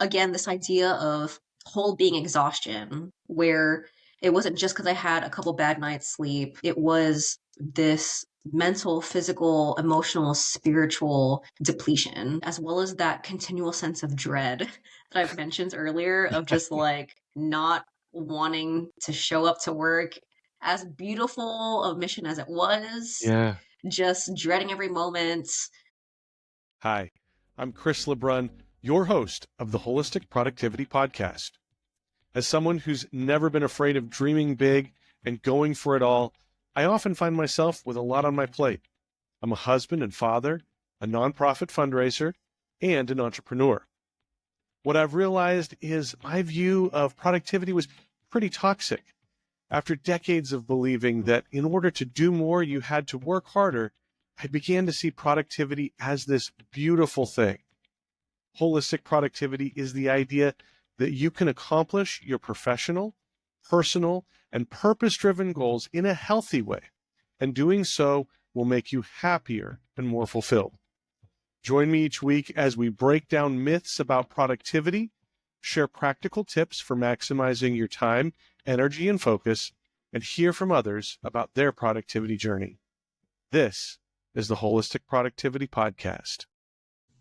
again, this idea of whole being exhaustion, where it wasn't just because I had a couple bad nights sleep. It was this mental, physical, emotional, spiritual depletion, as well as that continual sense of dread that I've mentioned earlier of just like not wanting to show up to work, as beautiful of mission as it was, Yeah. just dreading every moment. Hi, I'm Chris LeBrun, your host of the Wholistic Productivity Podcast. As someone who's never been afraid of dreaming big and going for it all, I often find myself with a lot on my plate. I'm a husband and father, a nonprofit fundraiser, and an entrepreneur. What I've realized is my view of productivity was pretty toxic. After decades of believing that in order to do more, you had to work harder, I began to see productivity as this beautiful thing. Holistic productivity is the idea that you can accomplish your professional, personal, and purpose-driven goals in a healthy way, and doing so will make you happier and more fulfilled. Join me each week as we break down myths about productivity, share practical tips for maximizing your time, energy, and focus, and hear from others about their productivity journey. This is the Holistic Productivity Podcast.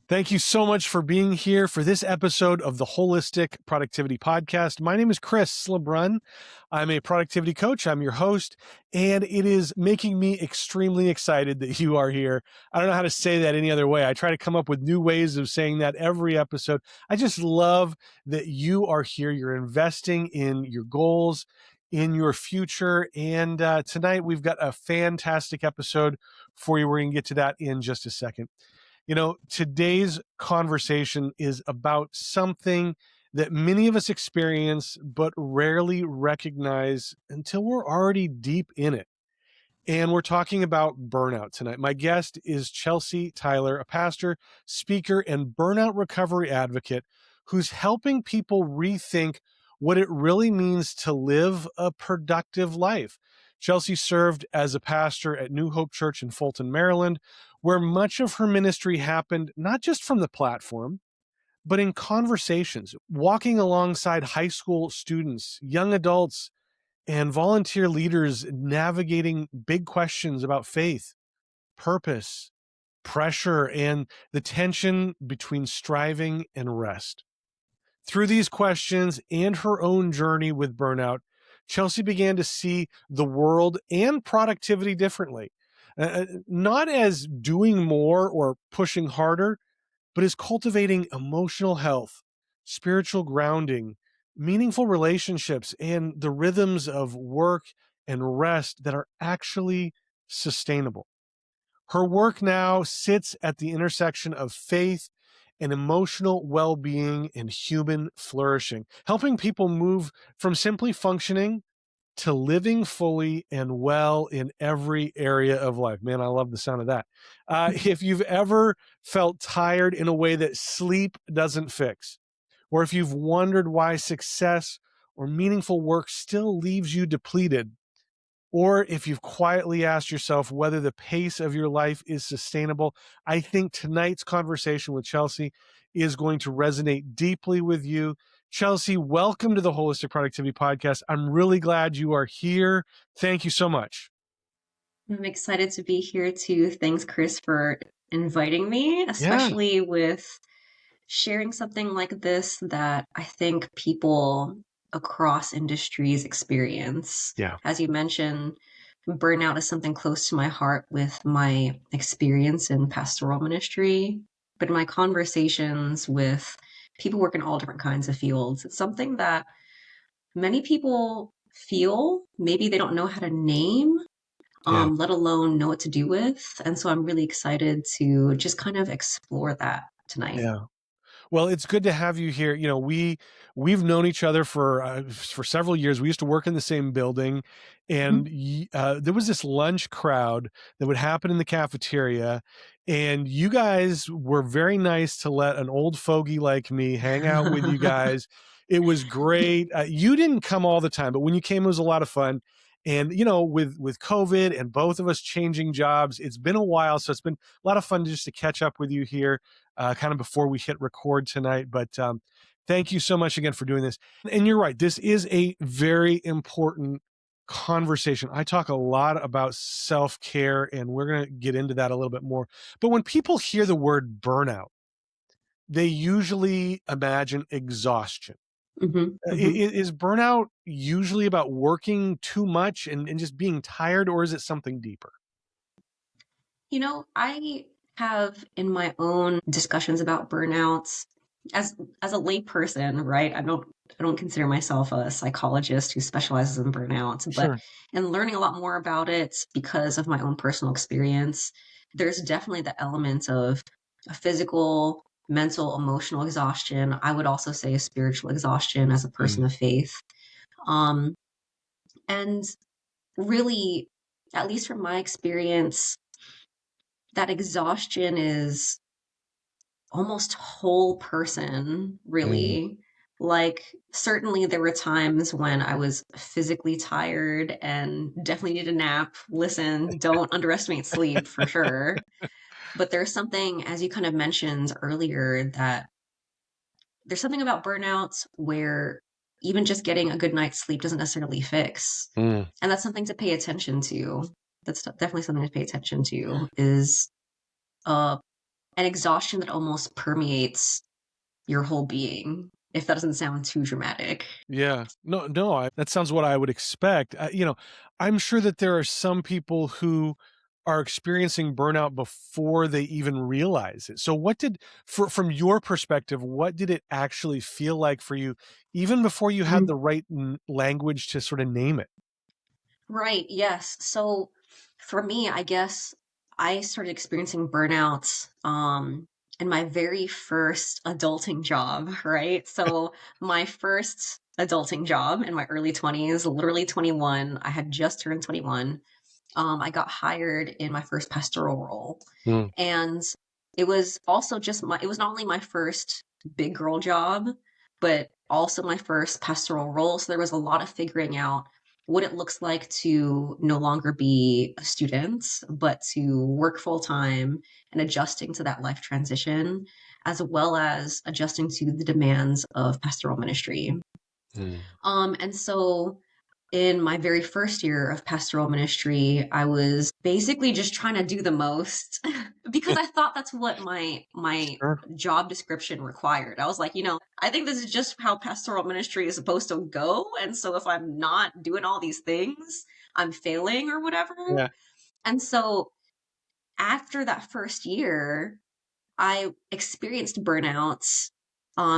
Thank you so much for being here for this episode of the Holistic Productivity Podcast. My name is Chris LeBrun. I'm a productivity coach. I'm your host, and it is making me extremely excited that you are here. I don't know how to say that any other way. I try to come up with new ways of saying that every episode. I just love that you are here. You're investing in your goals, in your future, and tonight we've got a fantastic episode for you. We're going to get to that in just a second. You know, today's conversation is about something that many of us experience, but rarely recognize until we're already deep in it. And we're talking about burnout tonight. My guest is Chelsy Tyler, a pastor, speaker, and burnout recovery advocate who's helping people rethink what it really means to live a productive life. Chelsy served as a pastor at New Hope Church in Fulton, Maryland, where much of her ministry happened not just from the platform, but in conversations, walking alongside high school students, young adults, and volunteer leaders navigating big questions about faith, purpose, pressure, and the tension between striving and rest. Through these questions and her own journey with burnout, Chelsy began to see the world and productivity differently, not as doing more or pushing harder, but as cultivating emotional health, spiritual grounding, meaningful relationships, and the rhythms of work and rest that are actually sustainable. Her work now sits at the intersection of faith and emotional well-being and human flourishing, helping people move from simply functioning to living fully and well in every area of life. Man, I love the sound of that. If you've ever felt tired in a way that sleep doesn't fix, or if you've wondered why success or meaningful work still leaves you depleted, or if you've quietly asked yourself whether the pace of your life is sustainable, I think tonight's conversation with Chelsy is going to resonate deeply with you. Chelsy, welcome to the Holistic Productivity Podcast. I'm really glad you are here. Thank you so much. I'm excited to be here too. Thanks, Chris, for inviting me, especially with sharing something like this that I think people across industries experience. Yeah. As you mentioned, burnout is something close to my heart with my experience in pastoral ministry. But in my conversations with people work in all different kinds of fields, it's something that many people feel, maybe they don't know how to name, Yeah. let alone know what to do with. And so I'm really excited to just kind of explore that tonight. Yeah. Well, it's good to have you here. You know, we've known each other for several years. We used to work in the same building, and there was this lunch crowd that would happen in the cafeteria, and you guys were very nice to let an old fogey like me hang out with you guys. It was great. You didn't come all the time, but when you came, it was a lot of fun. And you know, with COVID and both of us changing jobs, it's been a while, so it's been a lot of fun just to catch up with you here. Kind of before we hit record tonight. But Thank you so much again for doing this. And you're right. This is a very important conversation. I talk a lot about self-care, and we're going to get into that a little bit more. But when people hear the word burnout, they usually imagine exhaustion. Hmm. Hmm. Is burnout usually about working too much and just being tired, or is it something deeper? I have in my own discussions about burnouts as a lay person, right? I don't consider myself a psychologist who specializes in burnout, but Sure. in learning a lot more about it because of my own personal experience, there's definitely the element of a physical, mental, emotional exhaustion. I would also say a spiritual exhaustion as a person Mm, of faith. Um, and really, at least from my experience, that exhaustion is almost whole person, mm. really. Like, certainly there were times when I was physically tired and definitely need a nap. Listen, don't underestimate sleep for sure. But there's something, as you kind of mentioned earlier, that there's something about burnouts where even just getting a good night's sleep doesn't necessarily fix. Mm. And that's something to pay attention to. That's definitely something to pay attention to is uh, an exhaustion that almost permeates your whole being, if that doesn't sound too dramatic. Yeah. No, no, that sounds what I would expect. I'm sure that there are some people who are experiencing burnout before they even realize it. So from your perspective, what did it actually feel like for you, even before you had the Mhm. right language to sort of name it? Right, yes. So for me, I guess I started experiencing burnout in my very first adulting job, right? So my first adulting job in my early 20s, literally 21, I had just turned 21. I got hired in my first pastoral role. Mm, And it was also it was not only my first big girl job, but also my first pastoral role. So there was a lot of figuring out what it looks like to no longer be a student, but to work full time and adjusting to that life transition, as well as adjusting to the demands of pastoral ministry. mm. And so in my very first year of pastoral ministry, I was basically just trying to do the most because I thought that's what my Sure. job description required. I was like, I think this is just how pastoral ministry is supposed to go, and so if I'm not doing all these things, I'm failing or whatever. Yeah. And so after that first year, I experienced burnouts,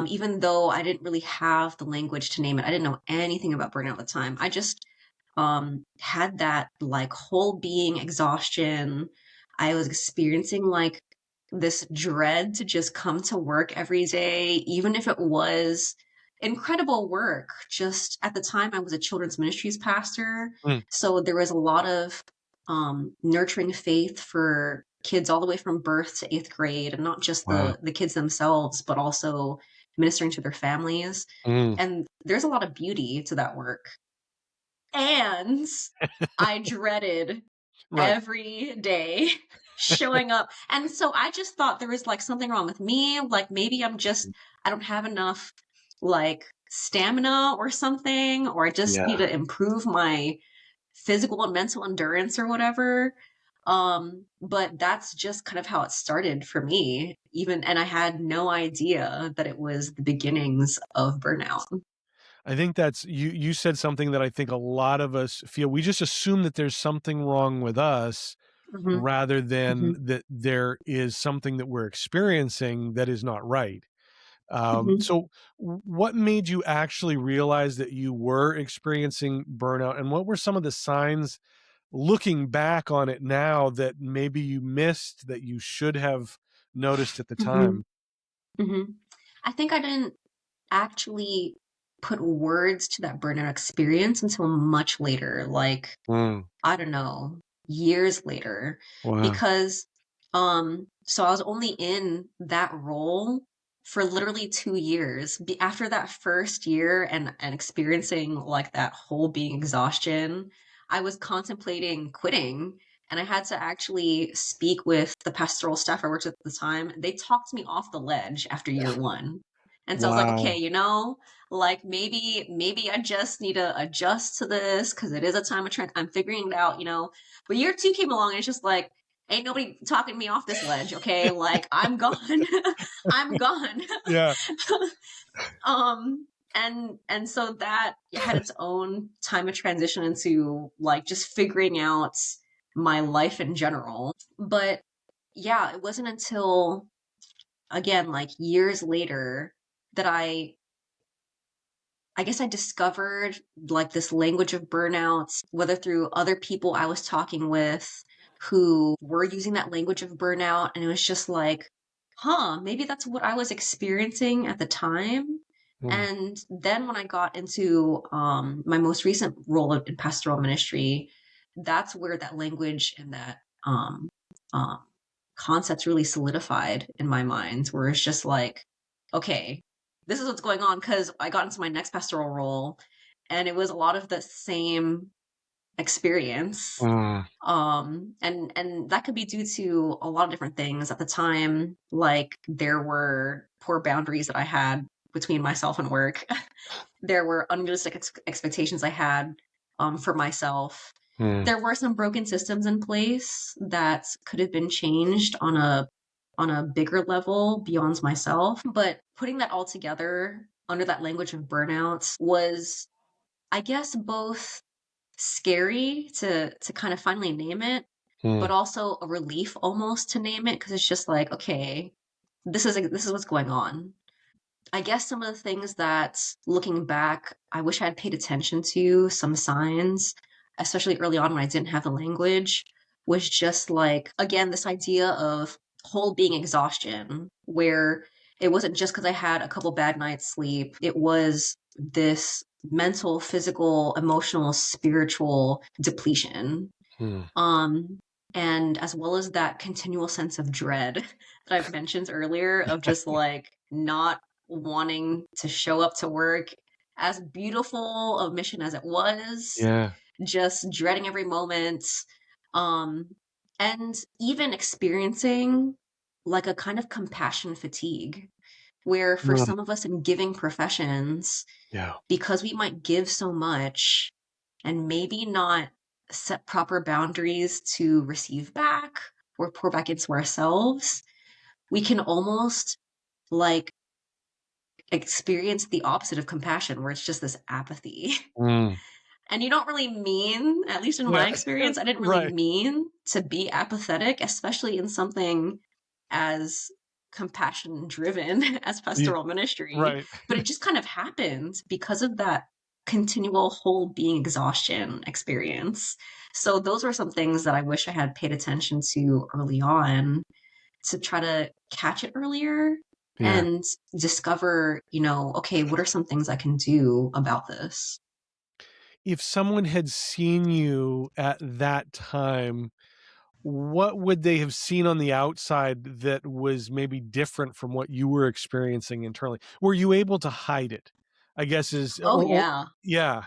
even though I didn't really have the language to name it. I didn't know anything about burnout at the time. I just had that like whole being exhaustion. I was experiencing like this dread to just come to work every day, even if it was incredible work. Just at the time, I was a children's ministries pastor. Mm. So there was a lot of nurturing faith for kids all the way from birth to eighth grade, and not just Wow. the kids themselves, but also ministering to their families. Mm. And there's a lot of beauty to that work. And I dreaded Right. every day showing up. And so I just thought there was like something wrong with me. Like maybe I don't have enough like stamina or something, or I just need Yeah. to improve my physical and mental endurance or whatever. But that's just kind of how it started for me. And I had no idea that it was the beginnings of burnout. I think that's you said something that I think a lot of us feel. We just assume that there's something wrong with us Hmm. rather than Hmm. that there is something that we're experiencing that is not right. Hmm. What made you actually realize that you were experiencing burnout, and what were some of the signs looking back on it now that maybe you missed that you should have noticed at the Hmm. time? Hmm. I think I didn't actually put words to that burnout experience until much later, like, Mm, I don't know, years later. wow. Because so I was only in that role for literally 2 years. After that first year and experiencing like that whole being exhaustion, I was contemplating quitting. And I had to actually speak with the pastoral staff I worked with at the time. They talked me off the ledge after year one. And so I was like, okay, Wow. like maybe I just need to adjust to this because it is a time of trend. I'm figuring it out, But year two came along and it's just like, ain't nobody talking me off this ledge, okay? Like I'm gone. I'm gone. Yeah. um and so that had its own time of transition into like just figuring out my life in general. But yeah, it wasn't until again like years later that I guess I discovered like this language of burnout, whether through other people I was talking with who were using that language of burnout. And it was just like, maybe that's what I was experiencing at the time. Mm, And then when I got into my most recent role in pastoral ministry, that's where that language and that um, concepts really solidified in my mind, where it's just like, okay, this is what's going on because I got into my next pastoral role and it was a lot of the same experience. mm, And that could be due to a lot of different things at the time. Like there were poor boundaries that I had between myself and work. There were unrealistic expectations I had for myself. mm, There were some broken systems in place that could have been changed on a bigger level beyond myself. But putting that all together under that language of burnout was, I guess, both scary to kind of finally name it, mm, but also a relief almost to name it because it's just like, okay, this is what's going on. I guess some of the things that, looking back, I wish I had paid attention to, some signs, especially early on when I didn't have the language, was just like, again, this idea of whole being exhaustion, where it wasn't just because I had a couple bad nights sleep, it was this mental, physical, emotional, spiritual depletion. mm. Um, and as well as that continual sense of dread that I've mentioned earlier of just like not wanting to show up to work, as beautiful a mission as it was, Yeah. just dreading every moment. Um, and even experiencing like a kind of compassion fatigue, where for Mm, some of us in giving professions, yeah. because we might give so much and maybe not set proper boundaries to receive back or pour back into ourselves, we can almost like experience the opposite of compassion, where it's just this apathy. Mm, And you don't really mean, at least in yeah. my experience, I didn't really Right. mean to be apathetic, especially in something as compassion driven as Yeah. pastoral ministry. Right. But it just kind of happened because of that continual whole being exhaustion experience. So those were some things that I wish I had paid attention to early on to try to catch it earlier Yeah. and discover, okay, what are some things I can do about this? If someone had seen you at that time, what would they have seen on the outside that was maybe different from what you were experiencing internally? Were you able to hide it? I guess is Oh, or yeah. yeah.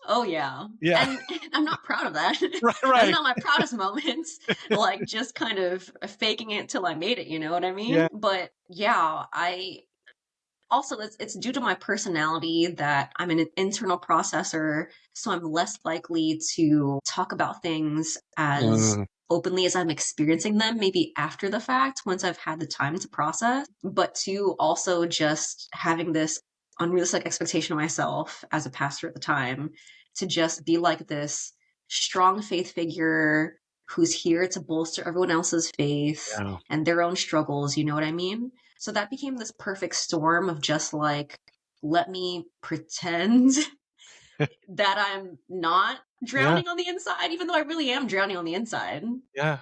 Oh, yeah. Yeah. And I'm not proud of that. Right, That's right. not my proudest moments, like just kind of faking it till I made it, you know what I mean? Yeah. But yeah, I also it's due to my personality that I'm an internal processor, so I'm less likely to talk about things as Mm, openly as I'm experiencing them, maybe after the fact, once I've had the time to process, but to also just having this unrealistic expectation of myself as a pastor at the time to just be like this strong faith figure who's here to bolster everyone else's faith yeah. and their own struggles, you know what I mean? So that became this perfect storm of just like, let me pretend that I'm not Yeah. drowning on the inside, even though I really am drowning on the inside. Yeah.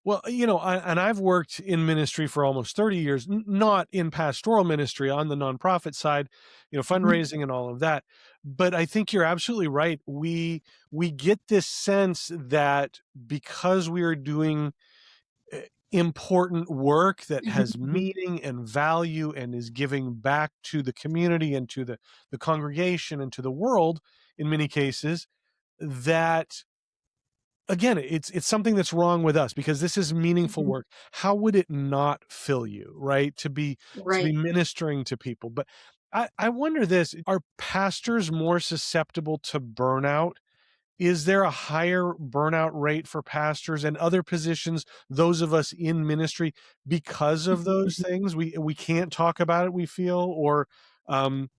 Well, and I've worked in ministry for almost 30 years, not in pastoral ministry on the nonprofit side, Mhm. fundraising and all of that. But I think you're absolutely right. We get this sense that because we are doing important work that has Mhm. meaning and value and is giving back to the community and to the congregation and to the world in many cases, that again, it's something that's wrong with us because this is meaningful Mhm. work. How would it not fill you, right? To be Right. ministering to people. But I wonder this, are pastors more susceptible to burnout? Is there a higher burnout rate for pastors and other positions, those of us in ministry, because of Mhm, those mhm. things? We can't talk about it, we feel, or um,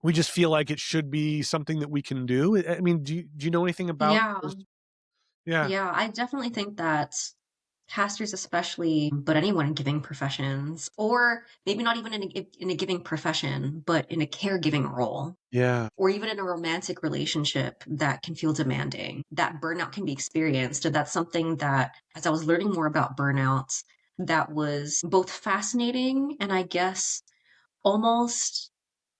we just feel like it should be something that we can do. I mean, do you know anything about Yeah. those? Yeah. Yeah, I definitely think that pastors, especially, but anyone in giving professions, or maybe not even in a giving profession, but in a caregiving role, Yeah. or even in a romantic relationship that can feel demanding, that burnout can be experienced. And that's something that, as I was learning more about burnout, that was both fascinating and I guess almost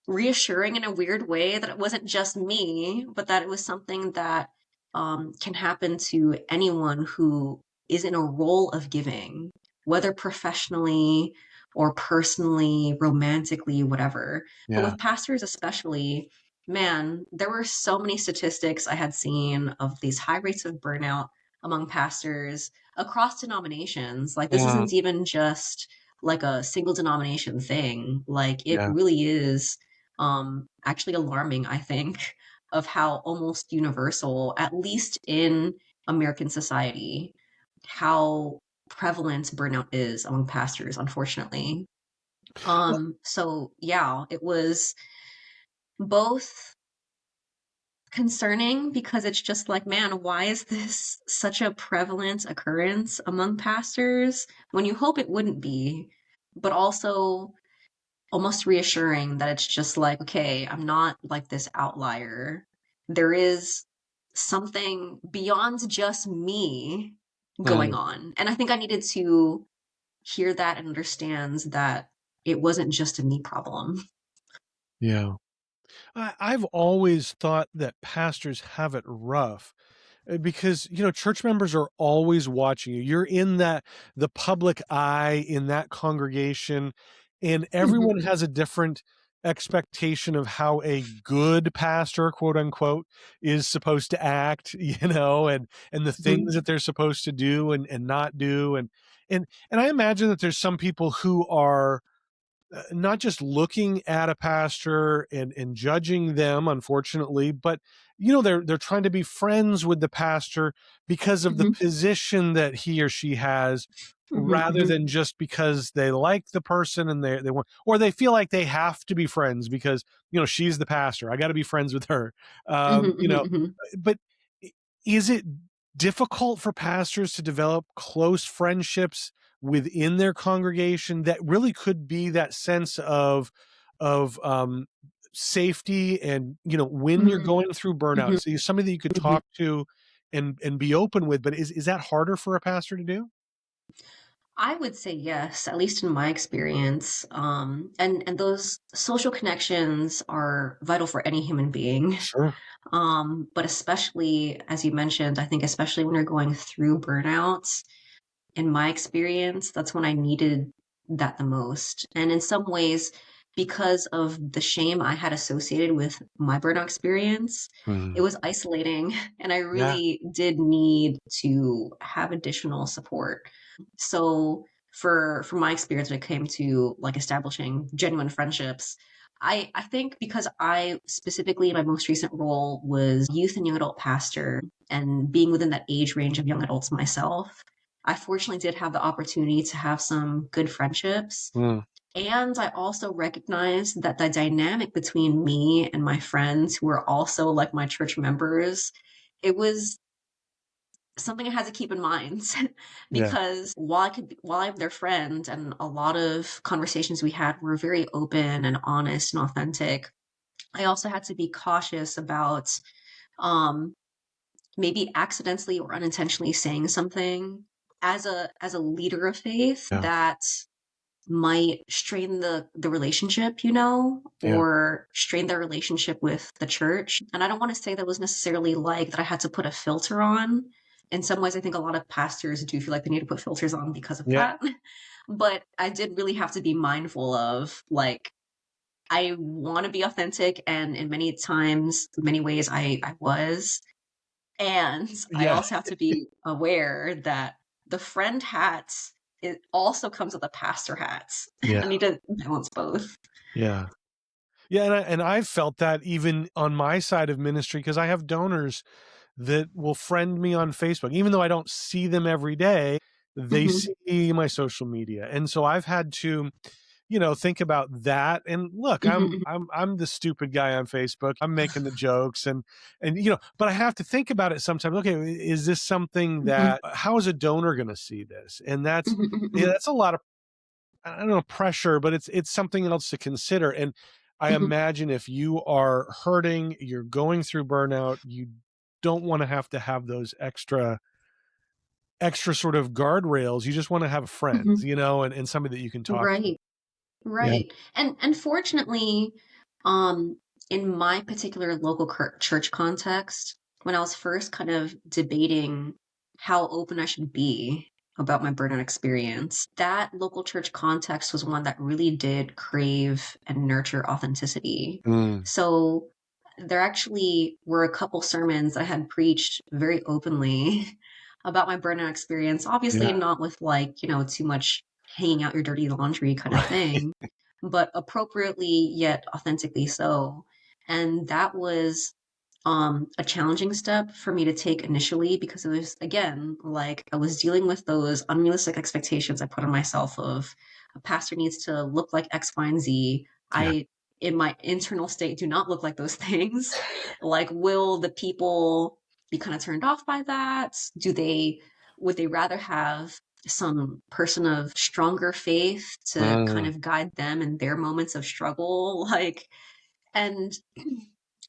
reassuring in a weird way that it wasn't just me, but that it was something that can happen to anyone who is in a role of giving, whether professionally or personally, romantically, whatever. But Yeah. with pastors, especially, man, there were so many statistics I had seen of these high rates of burnout among pastors across denominations. Like, this Yeah. isn't even just like a single denomination thing. Like, it Yeah. really is actually alarming, I think, of how almost universal, at least in American society, how prevalent burnout is among pastors, unfortunately. Well, So yeah, it was both concerning because it's just like, man, why is this such a prevalent occurrence among pastors when you hope it wouldn't be? But also almost reassuring that it's just like, okay, I'm not like this outlier. There is something beyond just me going mm, on. And I think I needed to hear that and understand that it wasn't just a me problem. yeah. I've always thought that pastors have it rough because church members are always watching you. You're in the public eye in that congregation, and Mhm, everyone has a different expectation of how a good pastor, quote unquote, is supposed to act, and the things mhm, that they're supposed to do and not do. And I imagine that there's some people who are not just looking at a pastor and judging them, unfortunately, but they're trying to be friends with the pastor because of the mhm, position that he or she has, mhm, rather mhm, than just because they like the person and they want, or they feel like they have to be friends because she's the pastor. I got to be friends with her. mhm, Um, you mhm, know, mhm. but is it difficult for pastors to develop close friendships within their congregation that really could be that sense of safety, and when you're Mhm, going through burnout, mhm, so somebody that you could mhm. talk to and be open with? But is that harder for a pastor to do? I would say yes, at least in my experience. And those social connections are vital for any human being. Sure. But especially, as you mentioned, I think especially when you're going through burnouts, in my experience, that's when I needed that the most. And in some ways, because of the shame I had associated with my burnout experience, it Mm. was isolating. And I Yeah. really did need to have additional support. So for my experience when it came to like establishing genuine friendships, I think because I specifically in my most recent role was youth and young adult pastor and being within that age range of young adults myself, I fortunately did have the opportunity to have some good friendships. Mm. And I also recognized that the dynamic between me and my friends who were also like my church members, it was something I had to keep in mind Yeah. because while I'm their friend and a lot of conversations we had were very open and honest and authentic, I also had to be cautious about um maybe accidentally or unintentionally saying something as a leader of faith Yeah. that might strain the relationship, Yeah. or strain their relationship with the church. And I don't want to say that was necessarily like that I had to put a filter on. In some ways, I think a lot of pastors do feel like they need to put filters on because of Yeah. that. But I did really have to be mindful of like I want to be authentic, and in many times, many ways, I was. And I Yeah. also have to be aware that the friend hats, it also comes with the pastor hats. Yeah. I need to balance both. Yeah. Yeah. And I've felt that even on my side of ministry, because I have donors that will friend me on Facebook, even though I don't see them every day, they Mhm, see my social media. And so I've had to, think about that. And look, mhm, I'm mhm, I'm I'm the stupid guy on Facebook. I'm making the jokes and but I have to think about it sometimes. Okay, is this something mhm, that how is a donor going to see this? And that's mhm, mhm, yeah, mhm, that's a lot of I don't know pressure, but it's something else to consider. And I mhm. imagine if you are hurting, you're going through burnout, you don't want to have those extra sort of guardrails. You just want to have friends, Mhm. and somebody that you can talk to. Right. Yeah. Right. And fortunately, um, in my particular local church context, when I was first kind of debating how open I should be about my burnout experience, that local church context was one that really did crave and nurture authenticity. Mm, So there actually were a couple sermons I had preached very openly about my burnout experience, obviously yeah. not with like, too much hanging out your dirty laundry kind of Right. thing, but appropriately yet authentically so. And that was a challenging step for me to take initially because it was, again, like I was dealing with those unrealistic expectations I put on myself of a pastor needs to look like X, Y, and Z. Yeah. I, in my internal state, do not look like those things. Like, will the people be kind of turned off by that? Would they rather have some person of stronger faith to kind Mm, of guide them in their moments of struggle? Like, and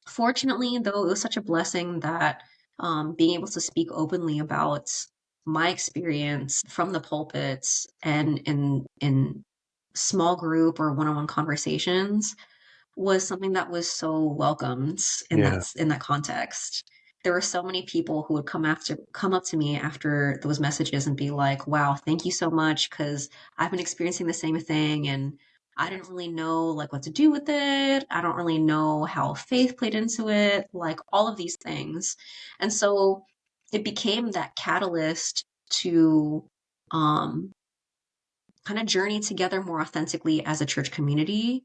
fortunately, though, it was such a blessing that being able to speak openly about my experience from the pulpits and in small group or one-on-one conversations was something that was so welcomed yeah. in that context. There were so many people who would come up to me after those messages and be like, "Wow, thank you so much because I've been experiencing the same thing and I didn't really know like what to do with it. I don't really know how faith played into it, like all of these things." And so it became that catalyst to um kind of journey together more authentically as a church community,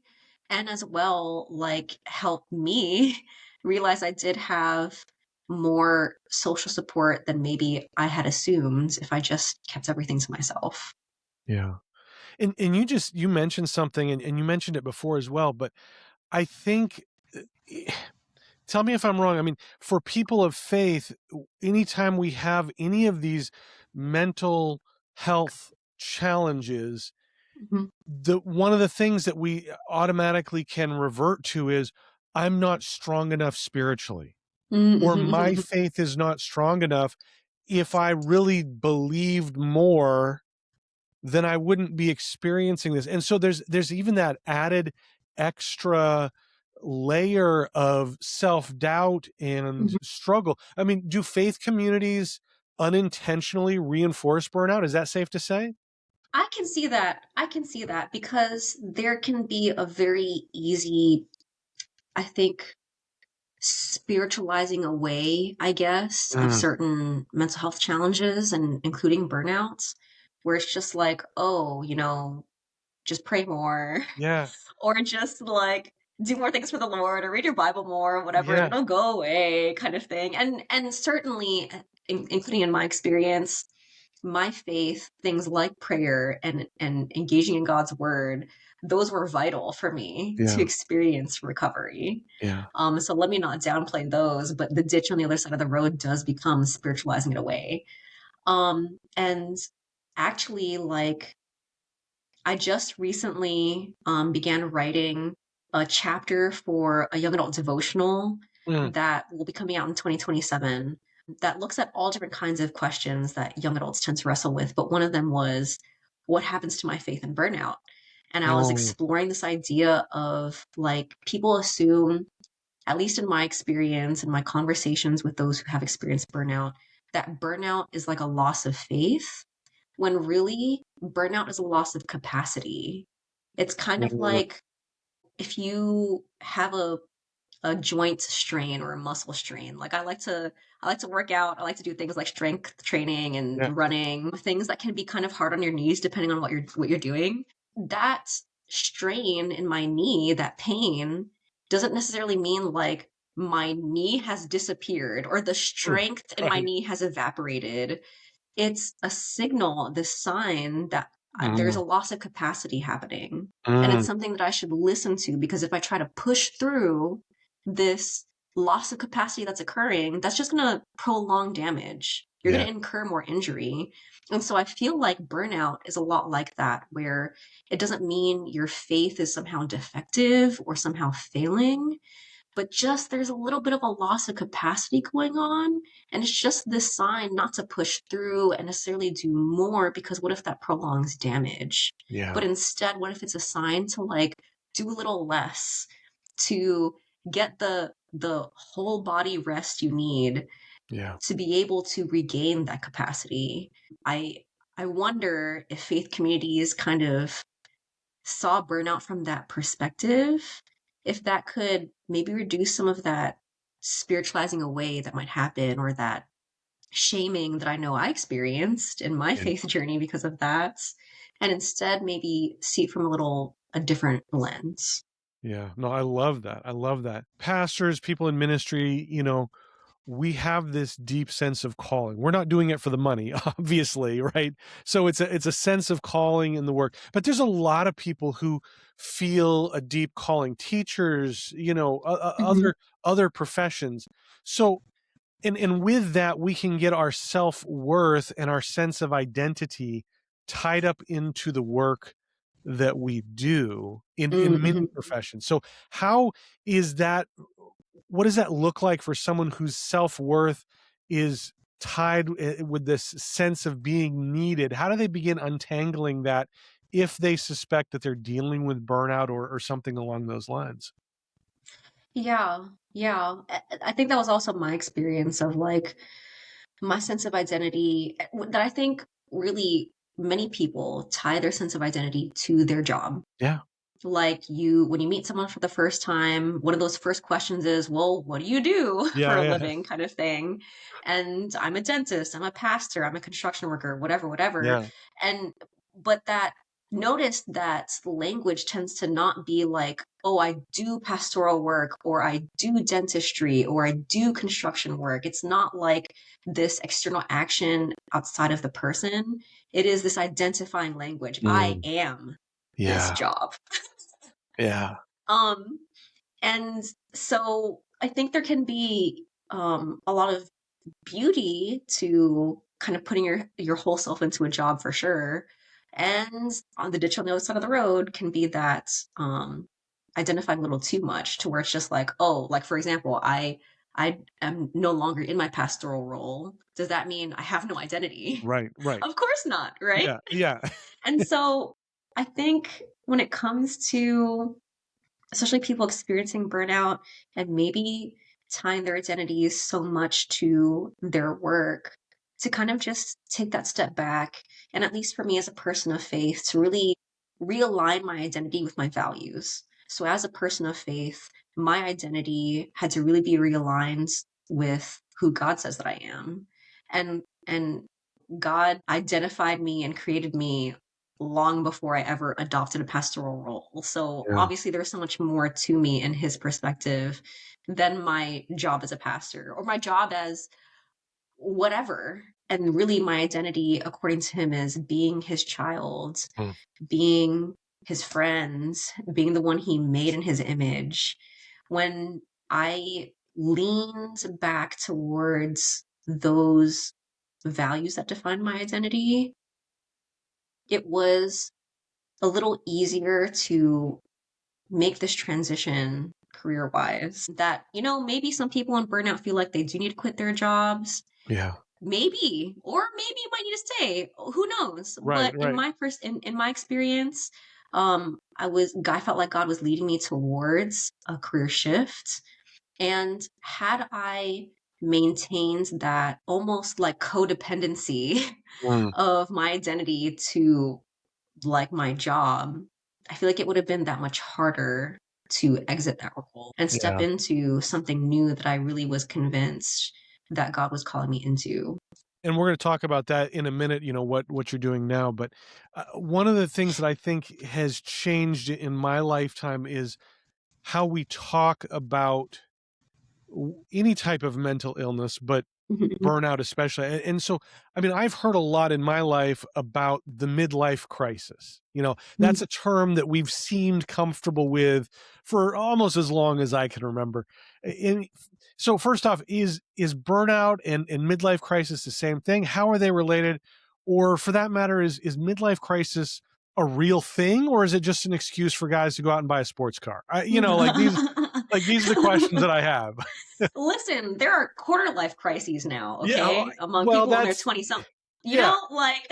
and as well like help me realize I did have more social support than maybe I had assumed if I just kept everything to myself. Yeah. And you mentioned something and you mentioned it before as well, but I think eh, tell me if I'm wrong. I mean, for people of faith, anytime we have any of these mental health challenges, Mhm. the one of the things that we automatically can revert to is I'm not strong enough spiritually, or my Mhm. faith is not strong enough. If I really believed more, then I wouldn't be experiencing this. And so there's even that added extra layer of self-doubt and Mhm. struggle. I mean, do faith communities unintentionally reinforce burnout? Is that safe to say? I can see that. I can see that because there can be a very easy, I think, spiritualizing away, I guess, of Mm, certain mental health challenges and including burnouts, where it's just like, oh, just pray more yeah, or just like do more things for the Lord or read your Bible more or whatever and yeah, it'll go away kind of thing. And certainly including in my experience, my faith, things like prayer and engaging in God's word, those were vital for me to yeah, experience recovery. yeah, So let me not downplay those, but the ditch on the other side of the road does become spiritualizing it away. And actually, like I just recently began writing a chapter for a young adult devotional mm, that will be coming out in 2027 that looks at all different kinds of questions that young adults tend to wrestle with. But one of them was, what happens to my faith in burnout? And I was mm, exploring this idea of like people assume, at least in my experience and my conversations with those who have experienced burnout, that burnout is like a loss of faith, when really burnout is a loss of capacity. It's kind of mm, like if you have a joint strain or a muscle strain. Like I like to work out. I like to do things like strength training Yeah. and running, things that can be kind of hard on your knees depending on what you're doing. That strain in my knee, that pain, doesn't necessarily mean like my knee has disappeared or the Mm. strength in my Right. knee has evaporated. It's a signal, this sign that there's Mm. a loss of capacity happening. And it's Mm. something that I should listen to, because if I try to push through this loss of capacity that's occurring, that's just going to prolong damage. You're going Yeah. to incur more injury. And so I feel like burnout is a lot like that, where it doesn't mean your faith is somehow defective or somehow failing, but just there's a little bit of a loss of capacity going on. And it's just this sign not to push through and necessarily do more, because what if that prolongs damage? Yeah. But instead, what if it's a sign to like do a little less, to get the whole body rest you need Yeah. to be able to regain that capacity? I I wonder if faith communities kind of saw burnout from that perspective, if that could maybe reduce some of that spiritualizing away that might happen, or that shaming that I know I experienced in my Yeah. faith journey because of that, and instead maybe see it from a different lens. Yeah. No, I love that. I love that. Pastors, people in ministry, we have this deep sense of calling. We're not doing it for the money, obviously, right? So it's a sense of calling in the work. But there's a lot of people who feel a deep calling. Teachers, Mhm. other professions. So and with that, we can get our self-worth and our sense of identity tied up into the work that we do in many Mhm. professions. So how is that, what does that look like for someone whose self-worth is tied with this sense of being needed? How do they begin untangling that if they suspect that they're dealing with burnout or something along those lines? Yeah, yeah. I think that was also my experience of like my sense of identity, that I think really many people tie their sense of identity to their job. Yeah. Like, when you meet someone for the first time, one of those first questions is, well, what do you do for Yeah. a Yeah. living, kind of thing. And I'm a dentist, I'm a pastor, I'm a construction worker, whatever, whatever. Yeah. And, but that, notice that language tends to not be like, oh, I do pastoral work, or I do dentistry, or I do construction work. It's not like this external action outside of the person. It is this identifying language. I Mm. am this Yeah. job. Yeah. Um, and so I think there can be a lot of beauty to kind of putting your whole self into a job, for sure. And on the ditch on the other side of the road can be that identifying a little too much, to where it's just like, oh, like for example, I am no longer in my pastoral role. Does that mean I have no identity? Right. Right. Of course not, right? Yeah. Yeah. And so I think when it comes to especially people experiencing burnout and maybe tying their identities so much to their work, to kind of just take that step back. And at least for me as a person of faith, to really realign my identity with my values. So as a person of faith, my identity had to really be realigned with who God says that I am. And God identified me and created me long before I ever adopted a pastoral role. So Yeah. obviously there's so much more to me in his perspective than my job as a pastor or my job as whatever. And really my identity, according to him, is being his child, Mm. being his friend, being the one he made in his image. When I leaned back towards those values that define my identity, it was a little easier to make this transition career wise. That, maybe some people in burnout feel like they do need to quit their jobs. Yeah. Maybe, or maybe you might need to stay. Who knows? Right. But Right. in my experience, I felt like God was leading me towards a career shift. And had I maintained that almost like codependency Mm. of my identity to like my job, I feel like it would have been that much harder to exit that role and step Yeah. into something new that I really was convinced that God was calling me into. And we're going to talk about that in a minute, what you're doing now. But one of the things that I think has changed in my lifetime is how we talk about any type of mental illness, but Mhm. burnout especially. And so, I mean, I've heard a lot in my life about the midlife crisis. That's a term that we've seemed comfortable with for almost as long as I can remember. And so first off, is burnout and midlife crisis the same thing? How are they related? Or for that matter, is midlife crisis a real thing, or is it just an excuse for guys to go out and buy a sports car? These are the questions that I have. Listen, there are quarter life crises now, Yeah. okay, among Well, people in their that's 20 something. yeah. Like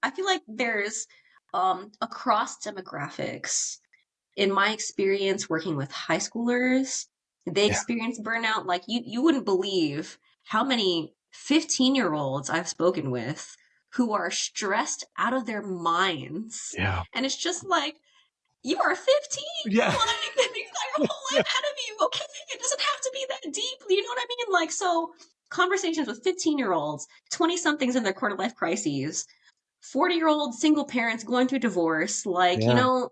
I feel like there's across demographics, in my experience working with high schoolers, they Yeah. experience burnout like you wouldn't believe how many 15-year-olds I've spoken with who are stressed out of their minds. Yeah. And it's just like, you are 15. Yeah. Like, you got your whole life ahead of you. Okay. It doesn't have to be that deep. You know what I mean? Like, so conversations with 15-year-olds, 20 somethings in their quarter life crises, 40-year-old single parents going through divorce. Like, Yeah.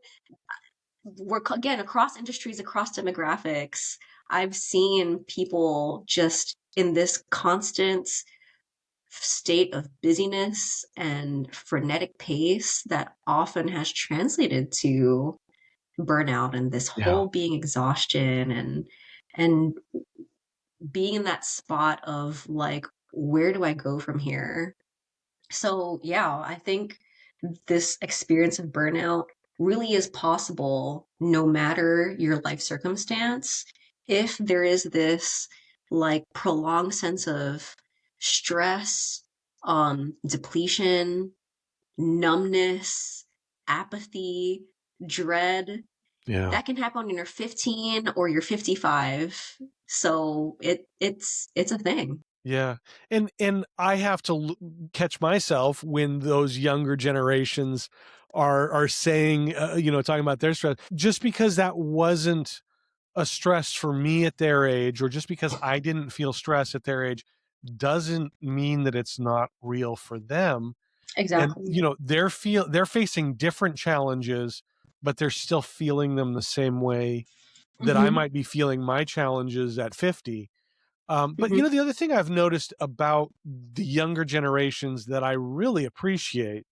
we're again across industries, across demographics. I've seen people just in this constant state of busyness and frenetic pace that often has translated to burnout and this Yeah. whole being exhaustion and being in that spot of like, where do I go from here? So yeah, I think this experience of burnout really is possible no matter your life circumstance. If there is this like prolonged sense of stress, depletion, numbness, apathy, dread, Yeah. that can happen when you're 15 or you're 55. So it's a thing. Yeah. And I have to catch myself when those younger generations are saying, talking about their stress, just because that wasn't a stress for me at their age, or just because I didn't feel stress at their age, doesn't mean that it's not real for them. And Exactly. they're facing different challenges, but they're still feeling them the same way that I Hmm. might be feeling my challenges at 50. But Hmm. the other thing I've noticed about the younger generations that I really appreciate,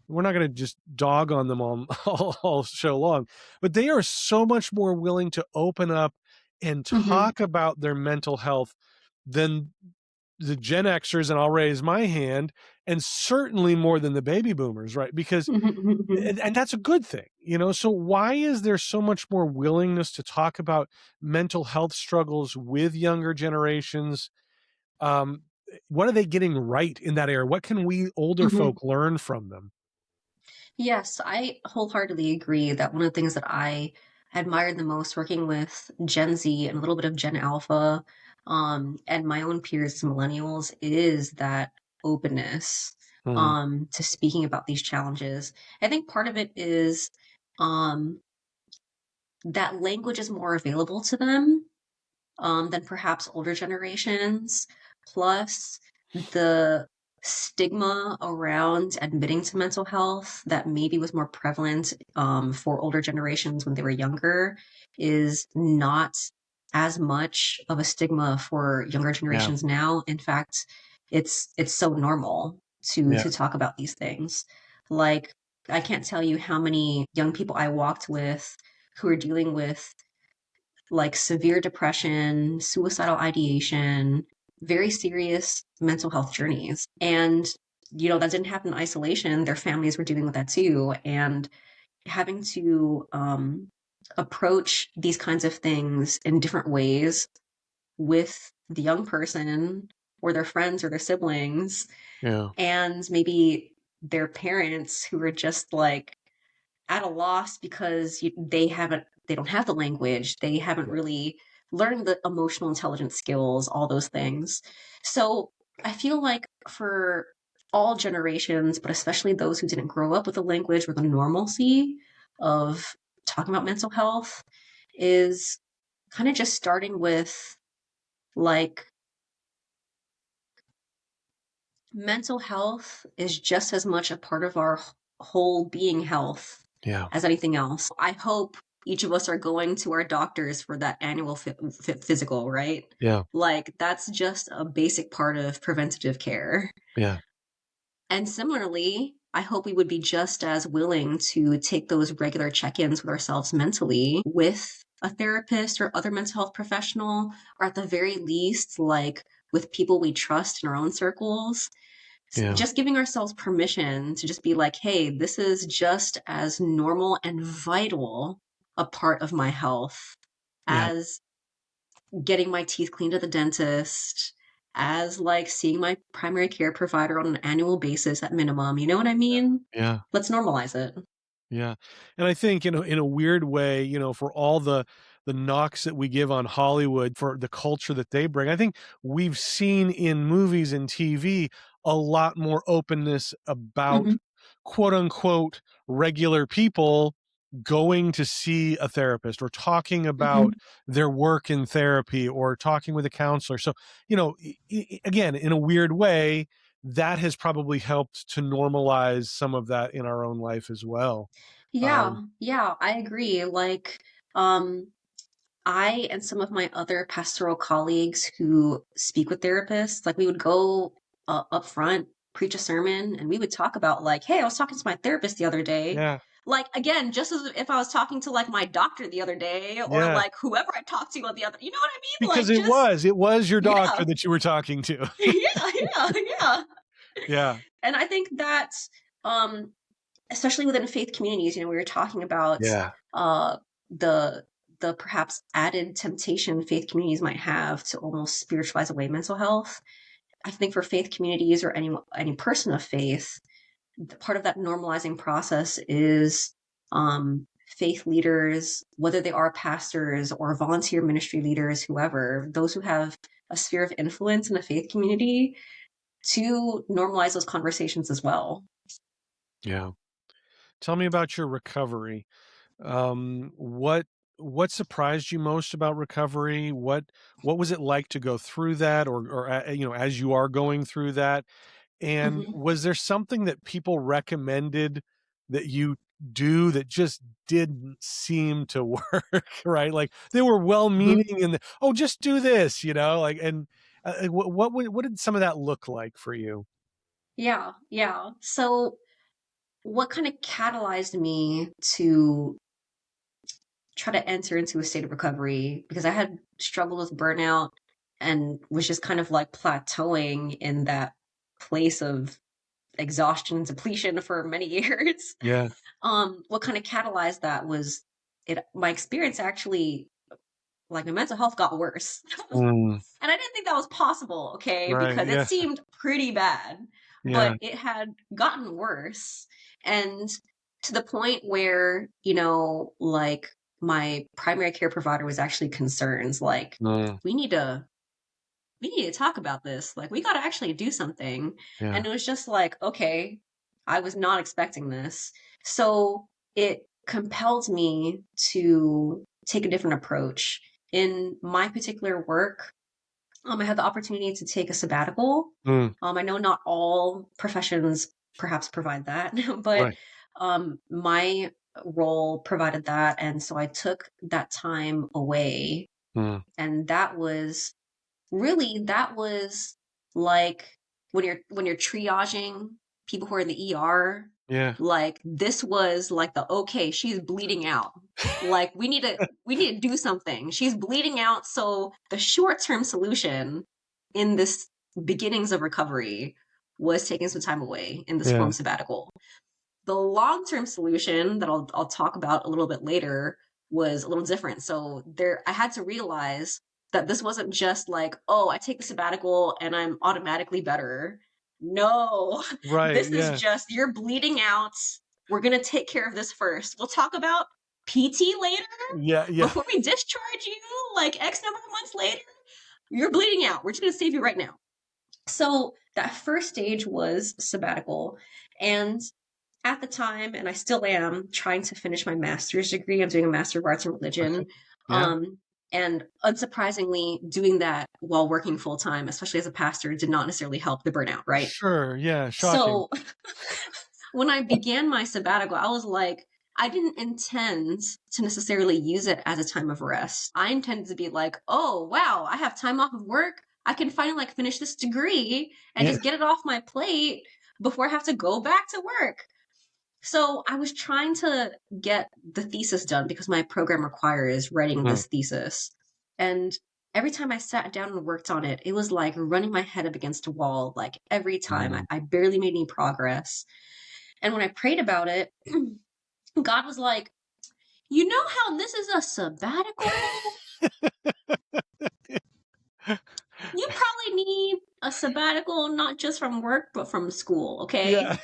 we're not going to just dog on them all show long, but they are so much more willing to open up and Hmm. talk about their mental health than the Gen Xers, and I'll raise my hand, and certainly more than the baby boomers, right? Because, Hmm. and that's a good thing, So why is there so much more willingness to talk about mental health struggles with younger generations? Um, what are they getting right in that area? What can we older Hmm. folk learn from them? Yes, I wholeheartedly agree that one of the things that I admired the most working with Gen Z and a little bit of Gen Alpha, and my own peers, millennials, is that openness, Hmm. to speaking about these challenges. I think part of it is, um, that language is more available to them, than perhaps older generations. Plus, the stigma around admitting to mental health that maybe was more prevalent, for older generations when they were younger is not as much of a stigma for younger Yeah. generations now. In fact, it's so normal to Yeah. to talk about these things. Like, I can't tell you how many young people I walked with who are dealing with like severe depression, suicidal ideation, very serious mental health journeys. And, that didn't happen in isolation. Their families were dealing with that too. And having to approach these kinds of things in different ways with the young person or their friends or their siblings, Yeah. and maybe their parents who are just like at a loss because they don't have the language, they haven't really learned the emotional intelligence skills, all those things. So I feel like for all generations, but especially those who didn't grow up with the language or the normalcy of talking about mental health is kind of just starting with like mental health is just as much a part of our whole being health Yeah. as anything else. I hope each of us are going to our doctors for that annual physical, right? Yeah. Like that's just a basic part of preventative care. Yeah. And similarly, I hope we would be just as willing to take those regular check-ins with ourselves mentally with a therapist or other mental health professional, or at the very least, like with people we trust in our own circles. Yeah. Just giving ourselves permission to just be like, hey, this is just as normal and vital a part of my health Yeah. as getting my teeth cleaned at the dentist, as like seeing my primary care provider on an annual basis at minimum. You know what I mean? Yeah. Let's normalize it. Yeah. And I think in a weird way, for all the knocks that we give on Hollywood for the culture that they bring, I think we've seen in movies and TV a lot more openness about Hmm. quote unquote regular people going to see a therapist or talking Hmm. about their work in therapy or talking with a counselor. So, again, in a weird way, that has probably helped to normalize some of that in our own life as well. Yeah, Um, yeah, I agree. Like, um, I and some of my other pastoral colleagues who speak with therapists, like we would go up front, preach a sermon, and we would talk about like, hey, I was talking to my therapist the other day. yeah, Like again, just as if I was talking to like my doctor the other day or yeah, like whoever I talked to on the other, you know what I mean? because Like just it was your yeah, doctor that you were talking to. yeah, yeah, yeah. Yeah, And I think that um especially within faith communities, we were talking about yeah, uh, the the perhaps added temptation faith communities might have to almost spiritualize away mental health. I think for faith communities or any person of faith, part of that normalizing process is faith leaders, whether they are pastors or volunteer ministry leaders, whoever, those who have a sphere of influence in a faith community, to normalize those conversations as well. yeah. Tell me about your recovery. What surprised you most about recovery? What was it like to go through that, or as you are going through that? And Hmm. was there something that people recommended that you do that just didn't seem to work, right? Like they were Hmm. well-meaning and oh, just do this, like, and what did some of that look like for you? Yeah, yeah. So what kind of catalyzed me to try to enter into a state of recovery, because I had struggled with burnout and was just kind of like plateauing in that place of exhaustion and depletion for many years. Yeah. What kind of catalyzed that was my experience actually, like my mental health got worse. Mm, And I didn't think that was possible, okay, right. because it Yeah. seemed pretty bad, Yeah. but it had gotten worse. And to the point where, like my primary care provider was actually concerned, like, Mm, we need to we need to talk about this. Like, we got to actually do something. yeah. And it was just like, okay, I was not expecting this. So it compelled me to take a different approach. In my particular work, I had the opportunity to take a sabbatical. Mm, I know not all professions perhaps provide that, but right. my role provided that. And so I took that time away. Mm, And that was like when you're triaging people who are in the ER, yeah. like this was like the okay, she's bleeding out. Like we need to do something. She's bleeding out, so the short-term solution in this beginnings of recovery was taking some time away in this form Yeah. of sabbatical. The long-term solution that I'll talk about a little bit later was a little different. So I had to realize that this wasn't just like, oh, I take the sabbatical and I'm automatically better. No, Right. this is Yeah. just you're bleeding out. We're gonna take care of this first. We'll talk about PT later Yeah. Yeah. before we discharge you, like X number of months later. You're bleeding out. We're just gonna save you right now. So that first stage was sabbatical. And at the time, and I still am trying to finish my master's degree. I'm doing a Master of Arts in Religion. Okay. Yeah. And unsurprisingly, doing that while working full time, especially as a pastor, did not necessarily help the burnout, right? Sure. Yeah. Shocking. So when I began my sabbatical, I was like, I didn't intend to necessarily use it as a time of rest. I intended to be like, oh, wow, I have time off of work. I can finally like finish this degree and Yeah. just get it off my plate before I have to go back to work. So I was trying to get the thesis done because my program requires writing Mm. this thesis. And every time I sat down and worked on it, it was like running my head up against a wall. Like every time I barely made any progress. And when I prayed about it, God was like, you know how this is a sabbatical? You probably need a sabbatical, not just from work, but from school, okay? Yeah.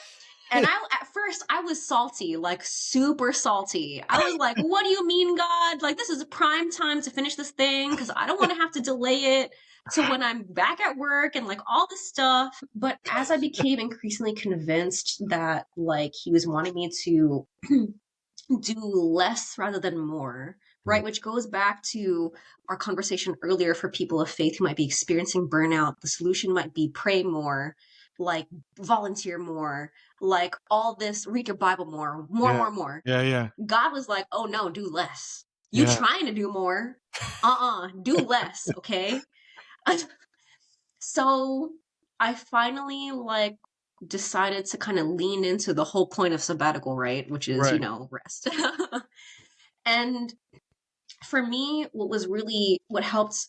And at first, I was salty, like super salty. I was like, what do you mean, God? Like, this is a prime time to finish this thing because I don't want to have to delay it to when I'm back at work and like all this stuff. But as I became increasingly convinced that like he was wanting me to do less rather than more, right? Which goes back to our conversation earlier for people of faith who might be experiencing burnout. The solution might be pray more, like volunteer more, like all this, read your Bible more, Yeah. more. Yeah. Yeah. God was like, oh no, do less. You Yeah. trying to do more. Do less, okay? So I finally like decided to kind of lean into the whole point of sabbatical, right? Which is, Right. rest. And for me, what helped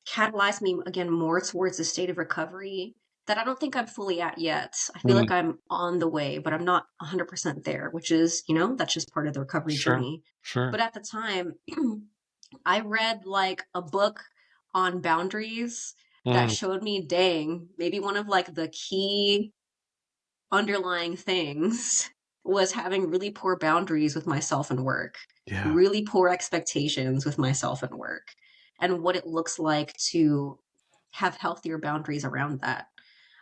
catalyze me again more towards a state of recovery that I don't think I'm fully at yet. I feel Mm. like I'm on the way, but I'm not 100% there, which is, that's just part of the recovery Sure. journey. Sure. But at the time, I read like a book on boundaries that Mm. showed me, dang, maybe one of like the key underlying things was having really poor boundaries with myself and work, Yeah. really poor expectations with myself and work, and what it looks like to have healthier boundaries around that.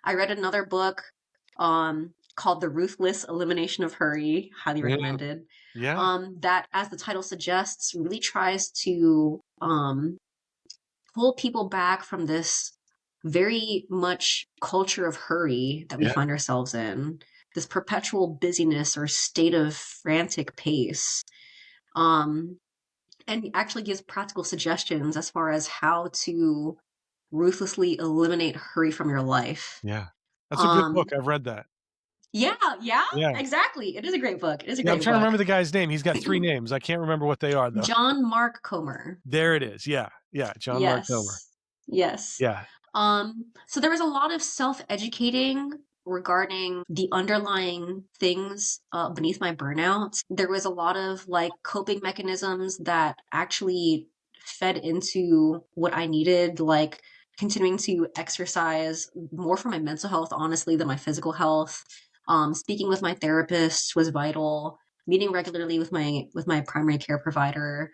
I read another book called The Ruthless Elimination of Hurry, highly Mm. recommended, Yeah. that, as the title suggests, really tries to pull people back from this very much culture of hurry that we Yeah. find ourselves in, this perpetual busyness or state of frantic pace. Um, and actually gives practical suggestions as far as how to ruthlessly eliminate hurry from your life. Yeah. That's a good book. Um, I've read that. yeah, yeah, Yeah. exactly. It is a great book. It is a Yeah. I'm great trying to book. remember the guy's name. He's got 3 names. I can't remember what they are though. John Mark Comer. There it is. Yeah. Yeah. John Mark Comer. Yes. Yes. Yeah. So there was a lot of self-educating regarding the underlying things beneath my burnout. There was a lot of like coping mechanisms that actually fed into what I needed, like continuing to exercise more for my mental health, honestly, than my physical health. Speaking with my therapist was vital. Meeting regularly with my primary care provider.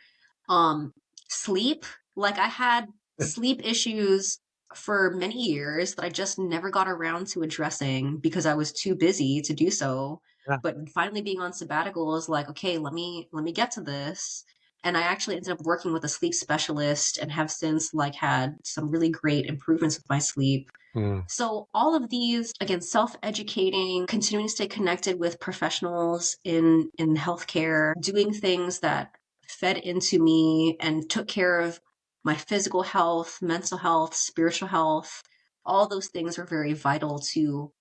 Um, Sleep, like I had sleep issues for many years that I just never got around to addressing because I was too busy to do so. Yeah. But finally being on sabbatical is like, okay, let me get to this. And I actually ended up working with a sleep specialist and have since like had some really great improvements with my sleep. Mm. So all of these, again, self-educating, continuing to stay connected with professionals in healthcare, doing things that fed into me and took care of my physical health, mental health, spiritual health. All those things were very vital to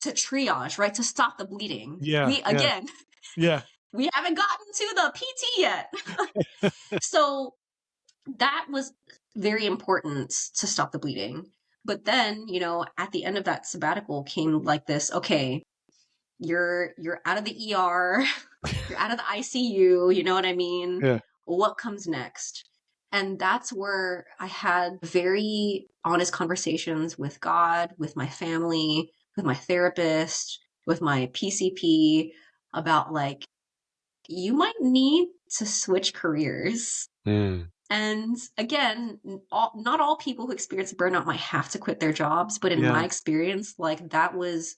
triage, right? To stop the bleeding. Yeah. We Yeah. again, Yeah. we haven't gotten to the PT yet. So that was very important to stop the bleeding. But then, at the end of that sabbatical came like this, okay, you're out of the ER, you're out of the ICU, you know what I mean? Yeah. What comes next? And that's where I had very honest conversations with God, with my family, with my therapist, with my PCP about like, you might need to switch careers. Mm. And again, not all people who experience burnout might have to quit their jobs, but in Yeah. my experience, like that was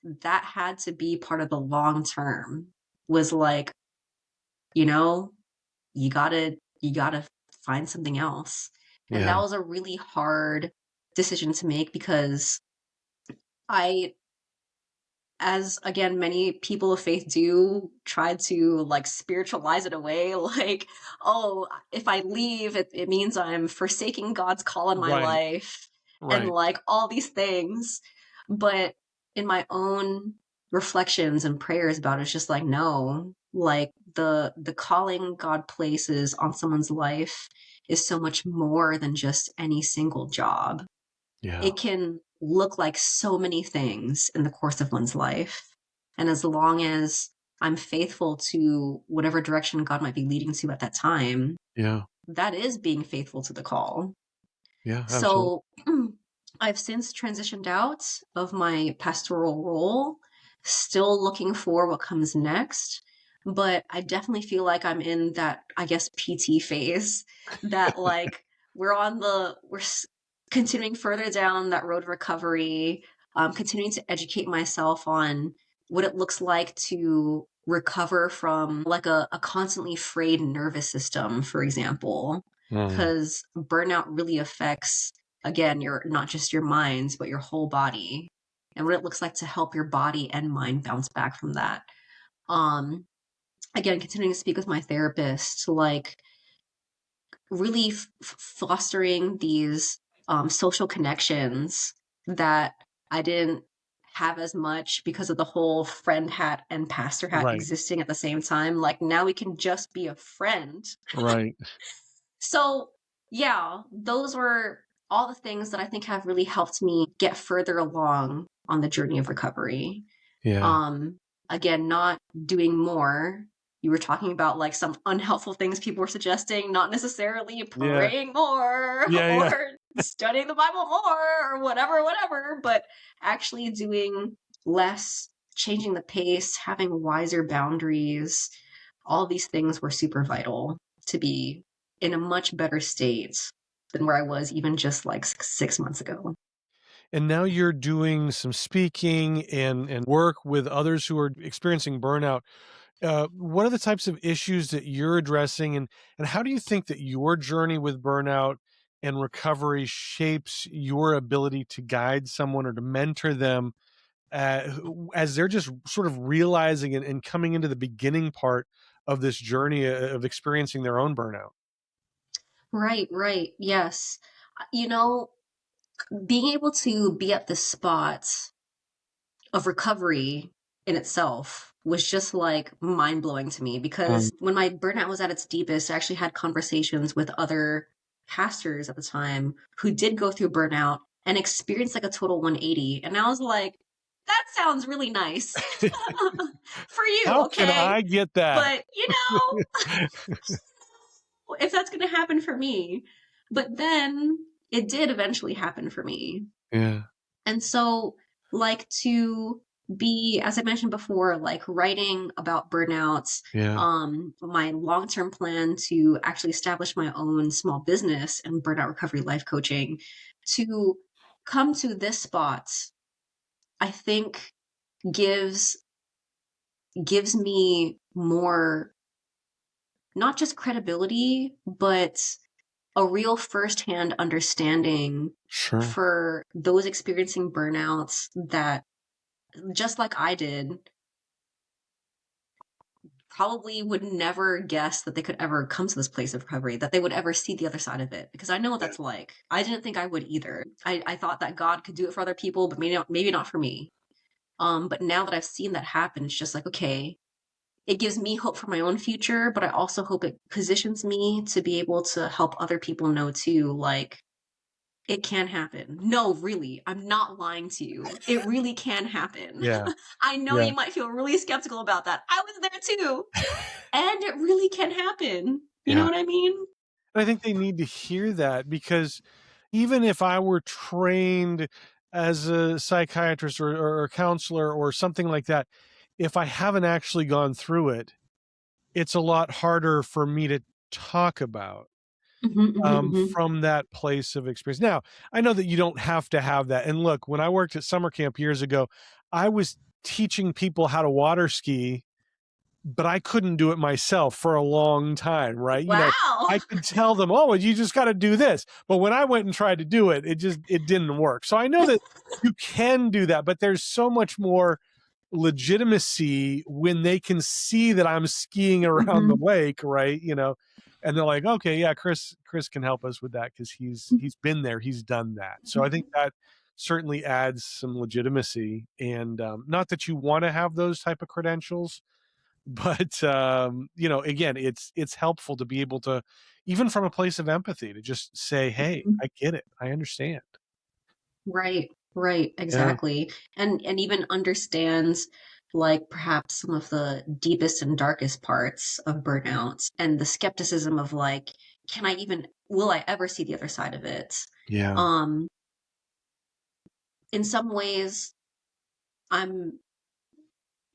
that had to be part of the long term, was like, you know, you gotta find something else. And that Yeah. was a really hard decision to make because I, as again many people of faith do, try to like spiritualize it away, like, oh, if I leave, it means I'm forsaking God's call in my Right. life, and Right. like all these things. But in my own reflections and prayers about it, it's just like, no, like the calling God places on someone's life is so much more than just any single job. Yeah. It can look like so many things in the course of one's life. And as long as I'm faithful to whatever direction God might be leading to at that time, Yeah. that is being faithful to the call. Yeah. Absolutely. So I've since transitioned out of my pastoral role, still looking for what comes next. But I definitely feel like I'm in that, I guess, PT phase, that like we're continuing further down that road of recovery, continuing to educate myself on what it looks like to recover from like a constantly frayed nervous system, for example, Mm. because burnout really affects, again, your, not just your mind, but your whole body, and what it looks like to help your body and mind bounce back from that. Um, Again, continuing to speak with my therapist, like really fostering these social connections that I didn't have as much because of the whole friend hat and pastor hat Right. existing at the same time. Like now we can just be a friend. Right. So, yeah, those were all the things that I think have really helped me get further along on the journey of recovery. Yeah. Um, Again, not doing more. You were talking about like some unhelpful things people were suggesting, not necessarily Yeah. praying more Yeah. Yeah. or studying the Bible more or whatever, but actually doing less, changing the pace, having wiser boundaries. All these things were super vital to be in a much better state than where I was even just like 6 months ago. And now you're doing some speaking and work with others who are experiencing burnout. What are the types of issues that you're addressing, and how do you think that your journey with burnout and recovery shapes your ability to guide someone or to mentor them as they're just sort of realizing and coming into the beginning part of this journey of experiencing their own burnout? Right, right. Yes. You know, being able to be at the spot of recovery in itself was just like mind blowing to me, because when my burnout was at its deepest, I actually had conversations with other pastors at the time who did go through burnout and experienced like a total 180. And I was like, that sounds really nice for you, How can okay? I get that? But if that's going to happen for me. But then it did eventually happen for me. Yeah. And so, like, to be, as I mentioned before, like writing about burnouts, Yeah. my long term plan to actually establish my own small business and burnout recovery life coaching, to come to this spot, I think gives gives me more, not just credibility, but a real firsthand understanding Sure. for those experiencing burnouts that, just like I did, probably would never guess that they could ever come to this place of recovery, that they would ever see the other side of it. Because I know what Yeah. that's like. I didn't think I would either. I thought that God could do it for other people, but maybe not for me. But now that I've seen that happen, it's just like, okay, it gives me hope for my own future, but I also hope it positions me to be able to help other people know too, like, it can happen. No, really, I'm not lying to you. It really can happen. Yeah. I know Yeah. you might feel really skeptical about that. I was there too. And it really can happen. You know Yeah. what I mean? I think they need to hear that, because even if I were trained as a psychiatrist or a counselor or something like that, if I haven't actually gone through it, it's a lot harder for me to talk about Mhm. from that place of experience. Now, I know that you don't have to have that. And look, when I worked at summer camp years ago, I was teaching people how to water ski, but I couldn't do it myself for a long time, right? Wow. I could tell them, oh, you just got to do this. But when I went and tried to do it, it didn't work. So I know that you can do that, but there's so much more legitimacy when they can see that I'm skiing around the Mhm. lake, right? And they're like, okay, yeah, Chris can help us with that because he's been there, he's done that. So I think that certainly adds some legitimacy, and not that you want to have those type of credentials, but again, it's helpful to be able to, even from a place of empathy, to just say, hey, I get it, I understand. Right, Yeah, exactly. And even understands like perhaps some of the deepest and darkest parts of burnout and the skepticism of like, will I ever see the other side of it? yeah, Um, in some ways, I'm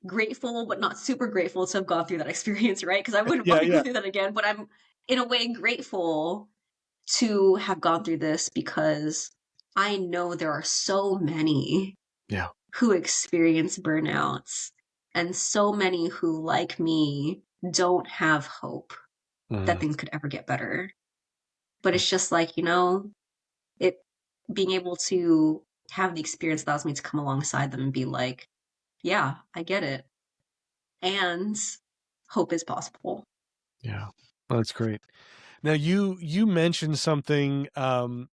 grateful, but not super grateful to have gone through that experience, right? Because I wouldn't yeah, want to go yeah, through that again, but I'm in a way grateful to have gone through this because I know there are so many yeah. who experience burnouts and so many who, like me, don't have hope that Mm, things could ever get better. But it's just like, it being able to have the experience allows me to come alongside them and be like, yeah, I get it. And hope is possible. yeah. Well, that's great. Now you mentioned something a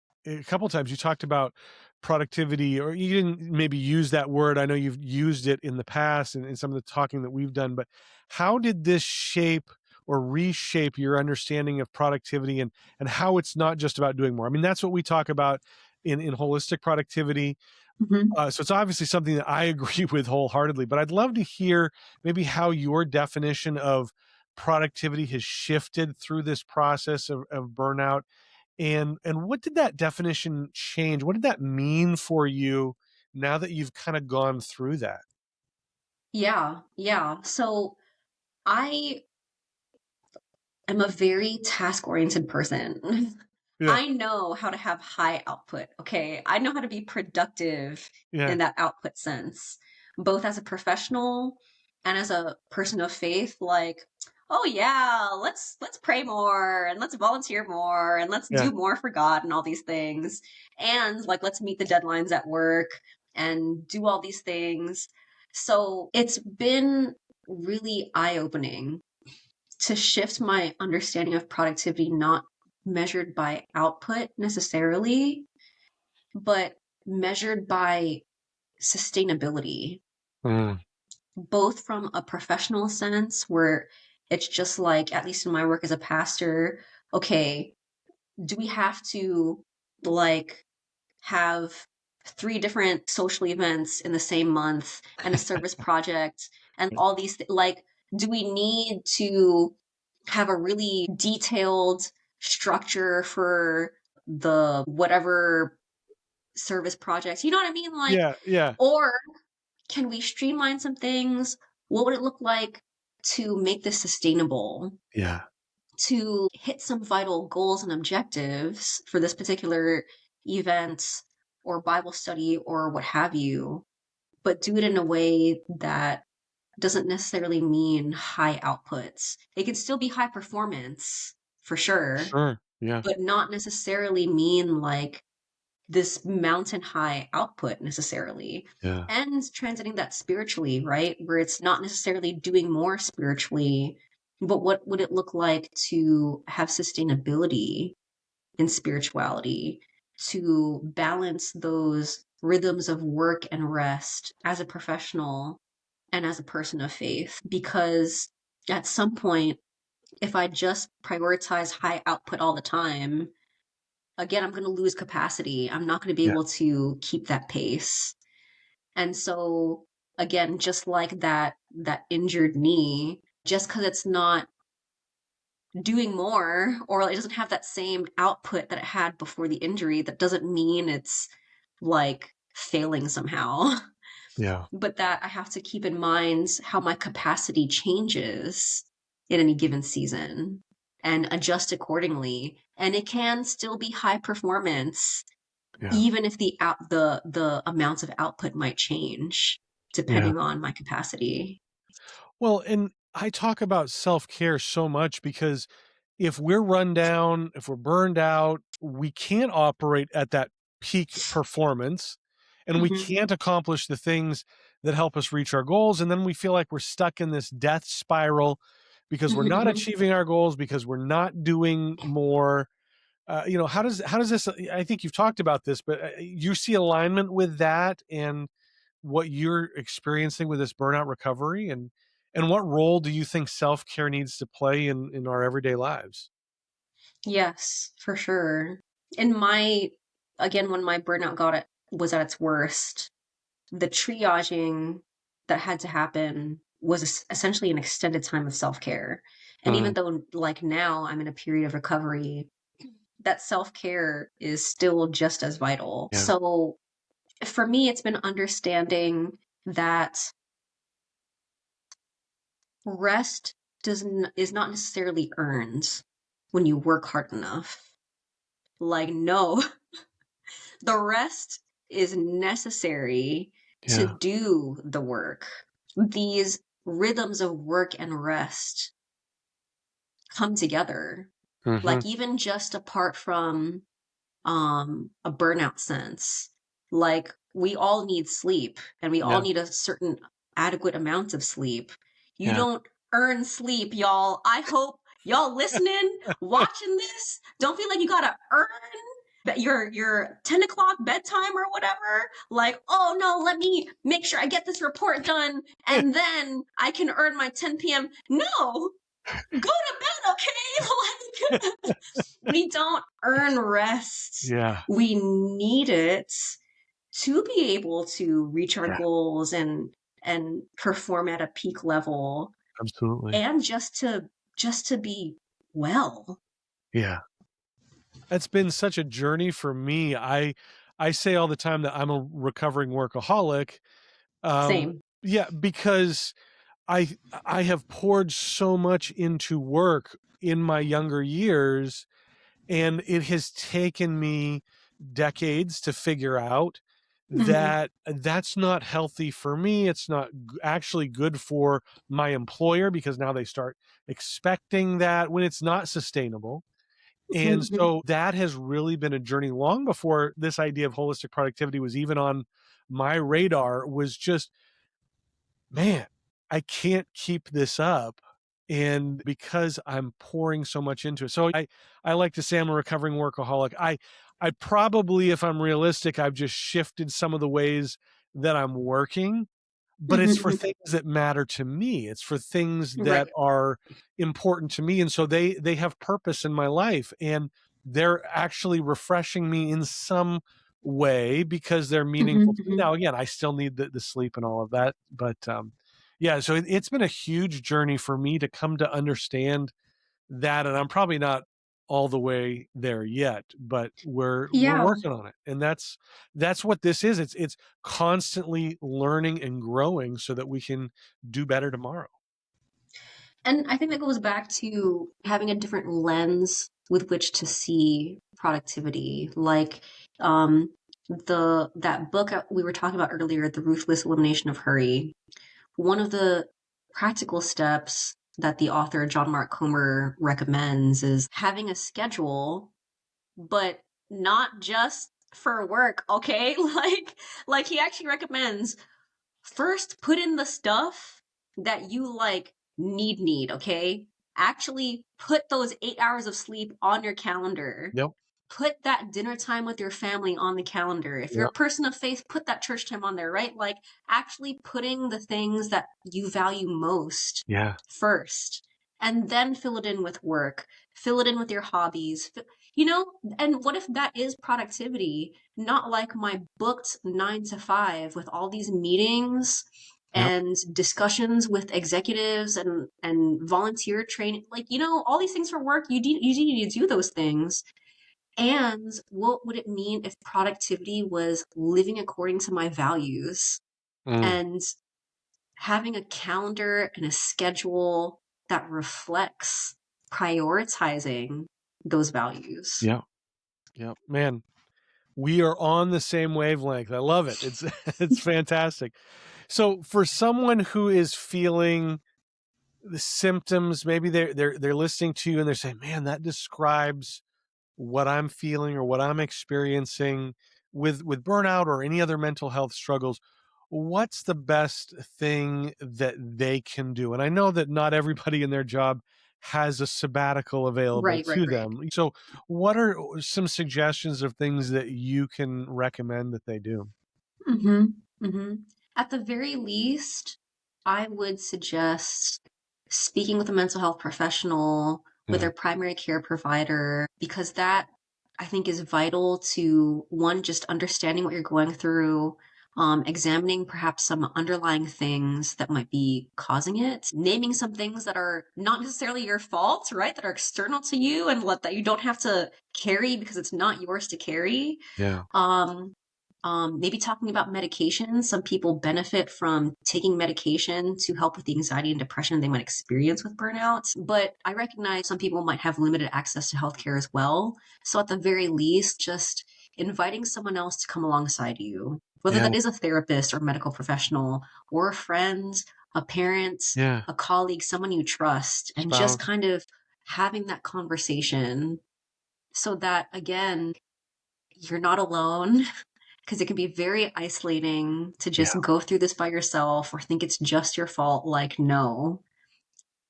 couple times. You talked about productivity, or you didn't maybe use that word. I know you've used it in the past and in some of the talking that we've done, but how did this shape or reshape your understanding of productivity, and how it's not just about doing more? I mean, that's what we talk about in holistic productivity. Mhm. So it's obviously something that I agree with wholeheartedly, but I'd love to hear maybe how your definition of productivity has shifted through this process of burnout, and what did that definition change? What did that mean for you now that you've kind of gone through that? Yeah. So I am a very task oriented person. Yeah, I know how to have high output. Okay. I know how to be productive yeah, in that output sense, both as a professional and as a person of faith. Like, oh yeah, let's pray more and let's volunteer more and let's yeah. do more for God and all these things. And like, let's meet the deadlines at work and do all these things. So it's been really eye opening to shift my understanding of productivity, not measured by output necessarily, but measured by sustainability, Mm, both from a professional sense where it's just like, at least in my work as a pastor, okay, do we have to like have three different social events in the same month and a service project and all these like do we need to have a really detailed structure for the whatever service projects, you know what I mean, like, yeah, yeah, or can we streamline some things? What would it look like to make this sustainable, yeah, to hit some vital goals and objectives for this particular event or Bible study or what have you, but do it in a way that doesn't necessarily mean high outputs. It can still be high performance for sure, sure, yeah, but not necessarily mean like this mountain high output necessarily. yeah, And transiting that spiritually, right? Where it's not necessarily doing more spiritually, but what would it look like to have sustainability in spirituality, to balance those rhythms of work and rest as a professional and as a person of faith? Because at some point, if I just prioritize high output all the time, again, I'm going to lose capacity. I'm not going to be yeah, able to keep that pace. And so again, just like that injured knee, just because it's not doing more or it doesn't have that same output that it had before the injury, that doesn't mean it's like failing somehow. yeah, But that I have to keep in mind how my capacity changes in any given season and adjust accordingly. And it can still be high performance yeah. even if the amounts of output might change. Yeah. depending on my capacity. Well, and I talk about self-care so much because if we're run down, if we're burned out, we can't operate at that peak performance and we Hmm. can't accomplish the things that help us reach our goals. And then we feel like we're stuck in this death spiral because we're not achieving our goals, because we're not doing more. How does this, I think you've talked about this, but you see alignment with that and what you're experiencing with this burnout recovery, and what role do you think self-care needs to play in our everyday lives? Yes, for sure. In my, again, when my burnout was at its worst, the triaging that had to happen was essentially an extended time of self-care. And even Mhm. though like now I'm in a period of recovery, that self-care is still just as vital. Yeah. So for me, it's been understanding that rest is not necessarily earned when you work hard enough. Like, no, the rest is necessary to Yeah. do the work. These rhythms of work and rest come together. Mhm. Like, even just apart from a burnout sense, like we all need sleep and we all Yeah. need a certain adequate amount of sleep. You Yeah. don't earn sleep, y'all. I hope y'all listening, watching this, don't feel like you gotta earn your 10 o'clock bedtime or whatever. Like, oh no, let me make sure I get this report done and then I can earn my 10 p.m. No, go to bed, okay? Like, we don't earn rest. Yeah. We need it to be able to reach our Yeah. goals and perform at a peak level Absolutely. and just to be well. Yeah. It's been such a journey for me. I say all the time that I'm a recovering workaholic. Same. Yeah, because I have poured so much into work in my younger years, and it has taken me decades to figure out Mhm. that that's not healthy for me. It's not actually good for my employer because now they start expecting that when it's not sustainable. And Mhm. so that has really been a journey long before this idea of holistic productivity was even on my radar. Was just, man, I can't keep this up. And because I'm pouring so much into it. So I like to say I'm a recovering workaholic. I probably, if I'm realistic, I've just shifted some of the ways that I'm working, but it's for Mhm. things that matter to me. It's for things that Right. are important to me. And so they have purpose in my life, and they're actually refreshing me in some way because they're meaningful Mhm. to me. Mhm. Now, again, I still need the sleep and all of that. But yeah, so it's been a huge journey for me to come to understand that. And I'm probably not all the way there yet, but we're Yeah. working on it. And that's what this is. It's constantly learning and growing so that we can do better tomorrow. And I think that goes back to having a different lens with which to see productivity. Like the that book we were talking about earlier, The Ruthless Elimination of Hurry. One of the practical steps that the author John Mark Comer recommends is having a schedule, but not just for work, okay? Like he actually recommends first put in the stuff that you like need, okay? Actually put those 8 hours of sleep on your calendar. Yep. Put that dinner time with your family on the calendar. If you're Yep. a person of faith, put that church time on there, right? Like actually putting the things that you value most Yeah. first and then fill it in with work, fill it in with your hobbies. You know, and what if that is productivity, not like my booked 9 to 5 with all these meetings Yep. and discussions with executives and volunteer training, like, you know, all these things for work. You need to do those things. And what would it mean if productivity was living according to my values Mm. and having a calendar and a schedule that reflects prioritizing those values? Yep. Yep. Man, we are on the same wavelength. I love it. It's it's fantastic. So for someone who is feeling the symptoms, maybe they're listening to you and they're saying, man, that describes what I'm feeling or what I'm experiencing with burnout or any other mental health struggles. What's the best thing that they can do? And I know that not everybody in their job has a sabbatical available Right, right, to right. them. So what are some suggestions of things that you can recommend that they do? Mm-hmm. Mm-hmm. At the very least, I would suggest speaking with a mental health professional, with Mm, their primary care provider, because that I think is vital to one, just understanding what you're going through, examining perhaps some underlying things that might be causing it, naming some things that are not necessarily your fault, right? That are external to you and let that you don't have to carry because it's not yours to carry. yeah. Um, maybe talking about medications. Some people benefit from taking medication to help with the anxiety and depression they might experience with burnout. But I recognize some people might have limited access to healthcare as well. So at the very least, just inviting someone else to come alongside you, whether Yeah. that is a therapist or medical professional or a friend, a parent, Yeah. a colleague, someone you trust, and just Spouse. kind of having that conversation so that, again, you're not alone because it can be very isolating to Yeah. just go through this by yourself or think it's just your fault. Like, no,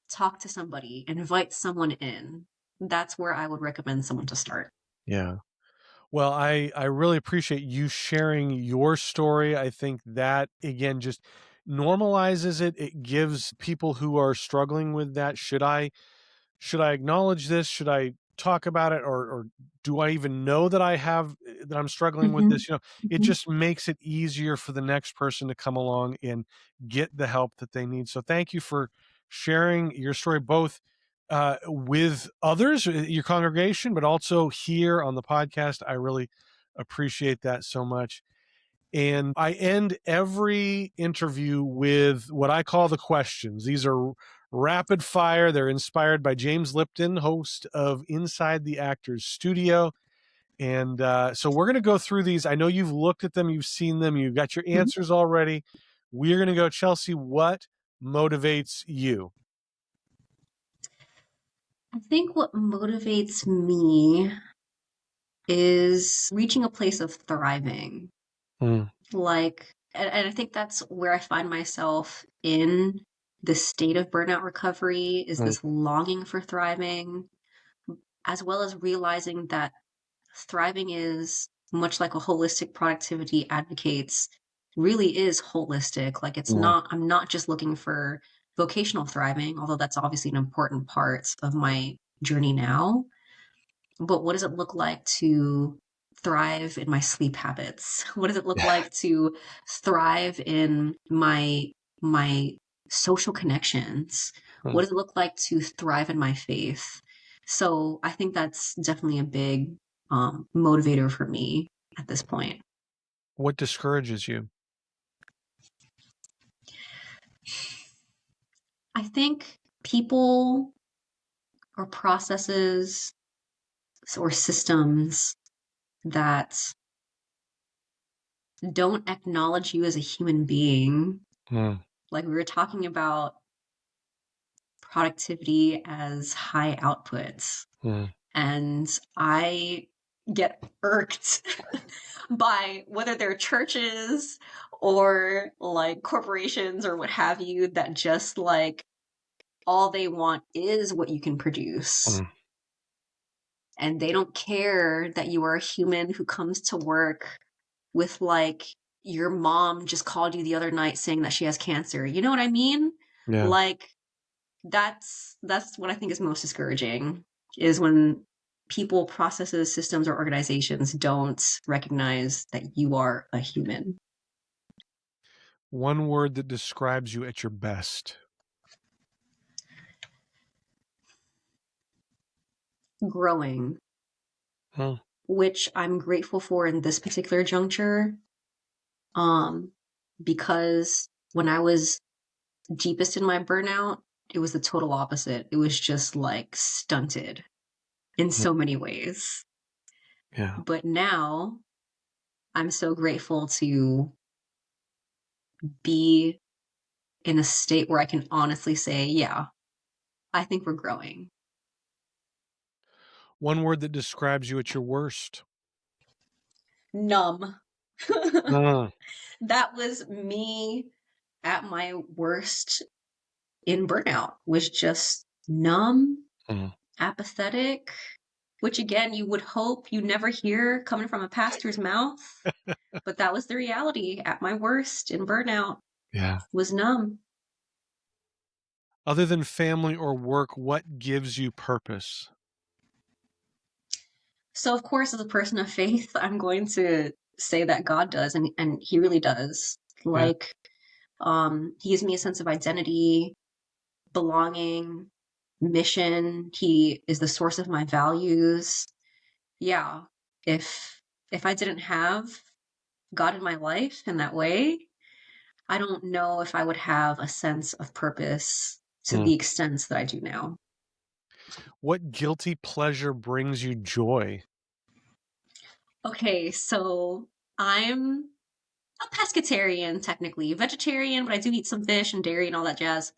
talk to somebody, invite someone in. That's where I would recommend someone to start. Yeah. Well, I really appreciate you sharing your story. I think that again just normalizes it. It gives people who are struggling with that, should I acknowledge this? Should I talk about it, or do I even know that I'm struggling with Mm-hmm. this? It Mm-hmm. just makes it easier for the next person to come along and get the help that they need. So thank you for sharing your story, both with others, your congregation, but also here on the podcast. I really appreciate that so much. And I end every interview with what I call the questions. These are rapid fire. They're inspired by James Lipton, host of Inside the Actors Studio. And so we're going to go through these. I know you've looked at them, you've seen them, you've got your Mm-hmm. answers already. We're going to go, Chelsy, what motivates you? I think what motivates me is reaching a place of thriving. Mm, Like, and I think that's where I find myself in the state of burnout recovery is mm, this longing for thriving, as well as realizing that thriving is much like a holistic productivity advocates really is holistic. Like it's mm, not, I'm not just looking for vocational thriving, although that's obviously an important part of my journey now. But what does it look like to thrive in my sleep habits? What does it look yeah. like to thrive in my social connections? What Mm. does it look like to thrive in my faith? So I think that's definitely a big motivator for me at this point. What discourages you? I think people or processes or systems that don't acknowledge you as a human being. Mm, Like we were talking about productivity as high outputs. mm, And I get irked by whether they're churches or like corporations or what have you that just like all they want is what you can produce. mm, And they don't care that you are a human who comes to work with like your mom just called you the other night saying that she has cancer. You know what I mean? yeah. Like that's what I think is most discouraging is when people, processes, systems, or organizations don't recognize that you are a human. One word that describes you at your best. Growing, Mm, which I'm grateful for in this particular juncture, um, because when I was deepest in my burnout, it was the total opposite. It was just like stunted in mm, so many ways. yeah. But now I'm so grateful to be in a state where I can honestly say, yeah, I think we're growing. One word that describes you at your worst. Numb. Uh, That was me at my worst in burnout, was just numb, apathetic, which again, you would hope you never hear coming from a pastor's mouth. But that was the reality at my worst in burnout, yeah. was numb. Other than family or work, what gives you purpose? So, of course, as a person of faith, I'm going to say that God does, and He really does. Yeah. Like, He gives me a sense of identity, belonging, mission. He is the source of my values. Yeah, if I didn't have God in my life in that way, I don't know if I would have a sense of purpose to the extent that I do now. What guilty pleasure brings you joy? Okay, so I'm a pescatarian, technically. Vegetarian, but I do eat some fish and dairy and all that jazz.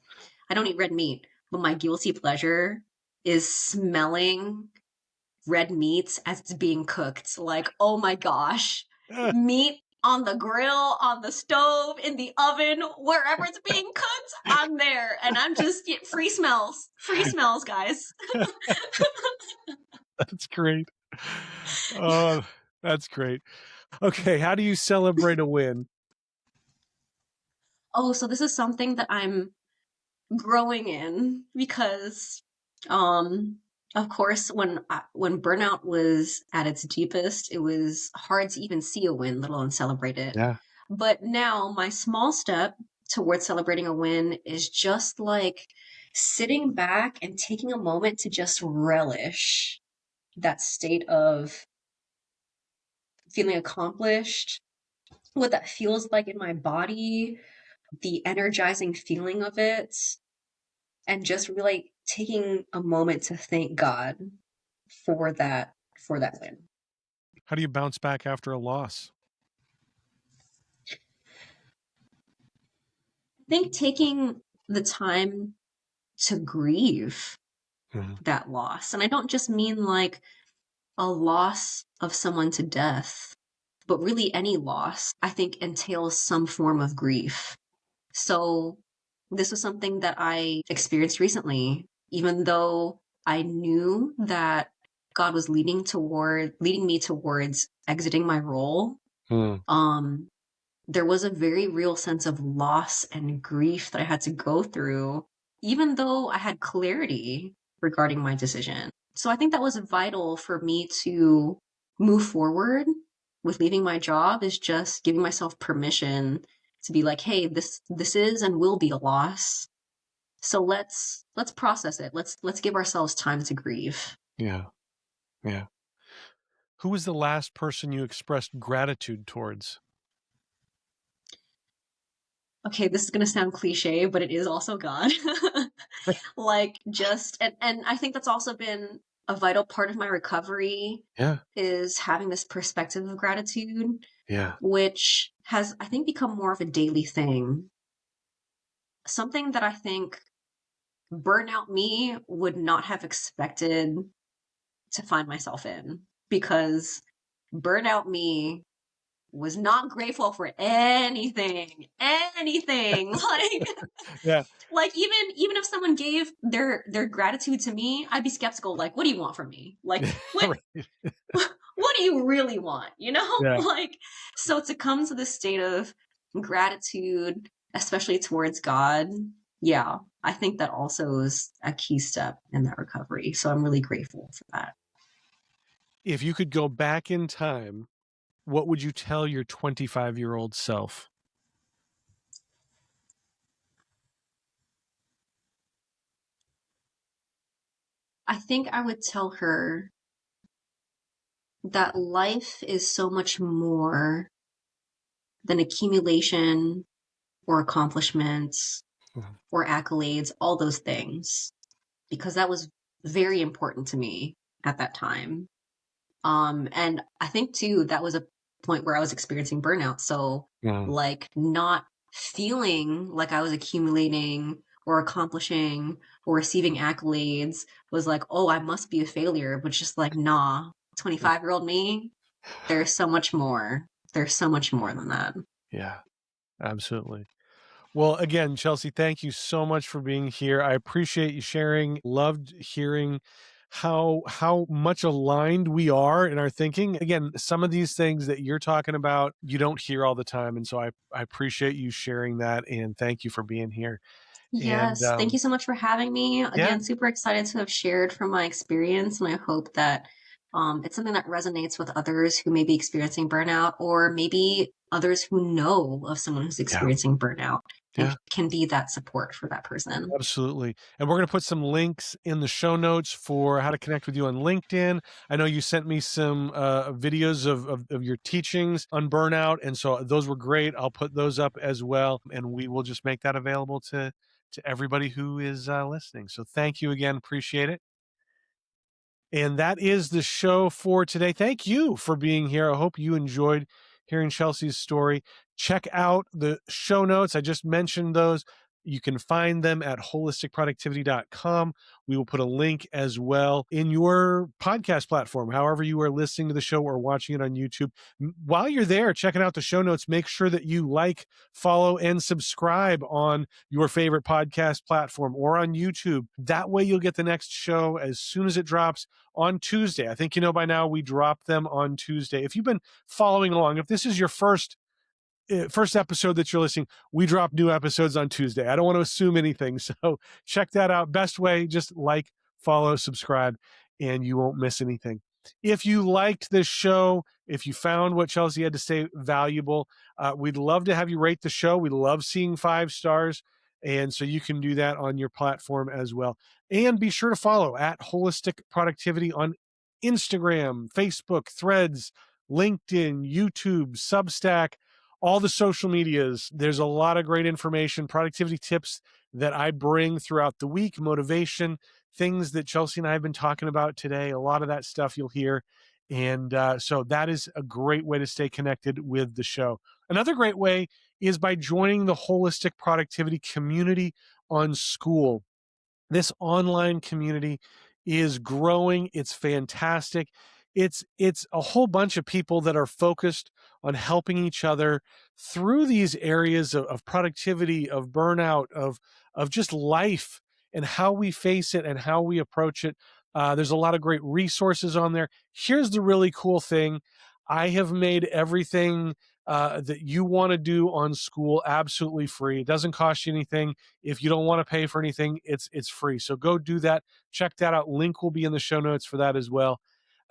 I don't eat red meat, but my guilty pleasure is smelling red meats as it's being cooked. Like, oh my gosh, meat on the grill, on the stove, in the oven, wherever it's being cooked, I'm there. And I'm just free smells, guys. That's great. Oh, that's great. Okay, how do you celebrate a win? Oh, so this is something that I'm growing in because of course when burnout was at its deepest, it was hard to even see a win, let alone celebrate it. Yeah. But now my small step towards celebrating a win is just like sitting back and taking a moment to just relish that state of feeling accomplished, what that feels like in my body, the energizing feeling of it, and just really taking a moment to thank God for that win. How do you bounce back after a loss? I think taking the time to grieve that loss. And I don't just mean like a loss of someone to death, but really any loss, I think entails some form of grief. So this was something that I experienced recently, even though I knew that God was leading me towards exiting my role. Um, there was a very real sense of loss and grief that I had to go through, even though I had clarity regarding my decision. So I think that was vital for me to move forward with leaving my job, is just giving myself permission to be like, hey, this is and will be a loss. So let's process it. Let's give ourselves time to grieve. Yeah. Yeah. Who was the last person you expressed gratitude towards? Okay, this is going to sound cliche, but it is also God. Like just and I think that's also been a vital part of my recovery, Yeah. is having this perspective of gratitude, Yeah. which has, I think, become more of a daily thing. Something that I think burnout me would not have expected to find myself in, because burnout me was not grateful for anything. Like Yeah. like even if someone gave their gratitude to me, I'd be skeptical. Like, what do you want from me? Like, what Right. what do you really want? You know, Yeah. like, so to come to this state of gratitude, especially towards God, yeah, I think that also is a key step in that recovery. So I'm really grateful for that. If you could go back in time, what would you tell your 25-year-old self? I think I would tell her that life is so much more than accumulation or accomplishments or accolades, all those things, because that was very important to me at that time. And I think too, that was a point where I was experiencing burnout. So Yeah. like not feeling like I was accumulating or accomplishing or receiving accolades was like, oh, I must be a failure. But just like, nah, 25-year-old me, there's so much more. There's so much more than that. Yeah, absolutely. Well, again, Chelsy, thank you so much for being here. I appreciate you sharing. Loved hearing how much aligned we are in our thinking. Again, some of these things that you're talking about, you don't hear all the time. And so I appreciate you sharing that, and thank you for being here. And Yes, thank you so much for having me. yeah, Again, super excited to have shared from my experience, and I hope that it's something that resonates with others who may be experiencing burnout, or maybe others who know of someone who's yeah, experiencing burnout yeah. and can be that support for that person. Absolutely. And we're going to put some links in the show notes for how to connect with you on LinkedIn. I know you sent me some videos of your teachings on burnout. And so those were great. I'll put those up as well. And we will just make that available to everybody who is listening. So thank you again. Appreciate it. And that is the show for today. Thank you for being here. I hope you enjoyed hearing Chelsy's story. Check out the show notes. I just mentioned those. You can find them at holisticproductivity.com. We will put a link as well in your podcast platform, however you are listening to the show or watching it on YouTube. While you're there, checking out the show notes, make sure that you like, follow, and subscribe on your favorite podcast platform or on YouTube. That way you'll get the next show as soon as it drops on Tuesday. I think you know by now we drop them on Tuesday. If you've been following along, if this is your first episode that you're listening, we drop new episodes on Tuesday. I don't want to assume anything, so check that out. Best way, just like, follow, subscribe, and you won't miss anything. If you liked this show, if you found what Chelsy had to say valuable, we'd love to have you rate the show. We love seeing 5 stars. And so you can do that on your platform as well. And be sure to follow at Holistic Productivity on Instagram, Facebook, Threads, LinkedIn, YouTube, Substack, all the social medias. There's a lot of great information, productivity tips that I bring throughout the week, motivation, things that Chelsy and I have been talking about today. A lot of that stuff you'll hear. And so that is a great way to stay connected with the show. Another great way is by joining the Holistic Productivity community on School. This online community is growing. It's fantastic. It's a whole bunch of people that are focused on helping each other through these areas of productivity, of burnout, of just life and how we face it and how we approach it. There's a lot of great resources on there. Here's the really cool thing. I have made everything that you want to do on School absolutely free. It doesn't cost you anything. If you don't want to pay for anything, it's free. So go do that. Check that out. Link will be in the show notes for that as well.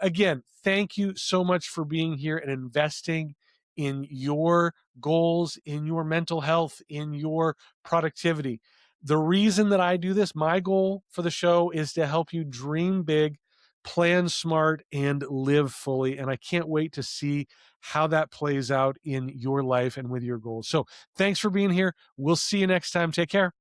Again, thank you so much for being here and investing in your goals, in your mental health, in your productivity. The reason that I do this, my goal for the show is to help you dream big, plan smart, and live fully. And I can't wait to see how that plays out in your life and with your goals. So thanks for being here. We'll see you next time. Take care.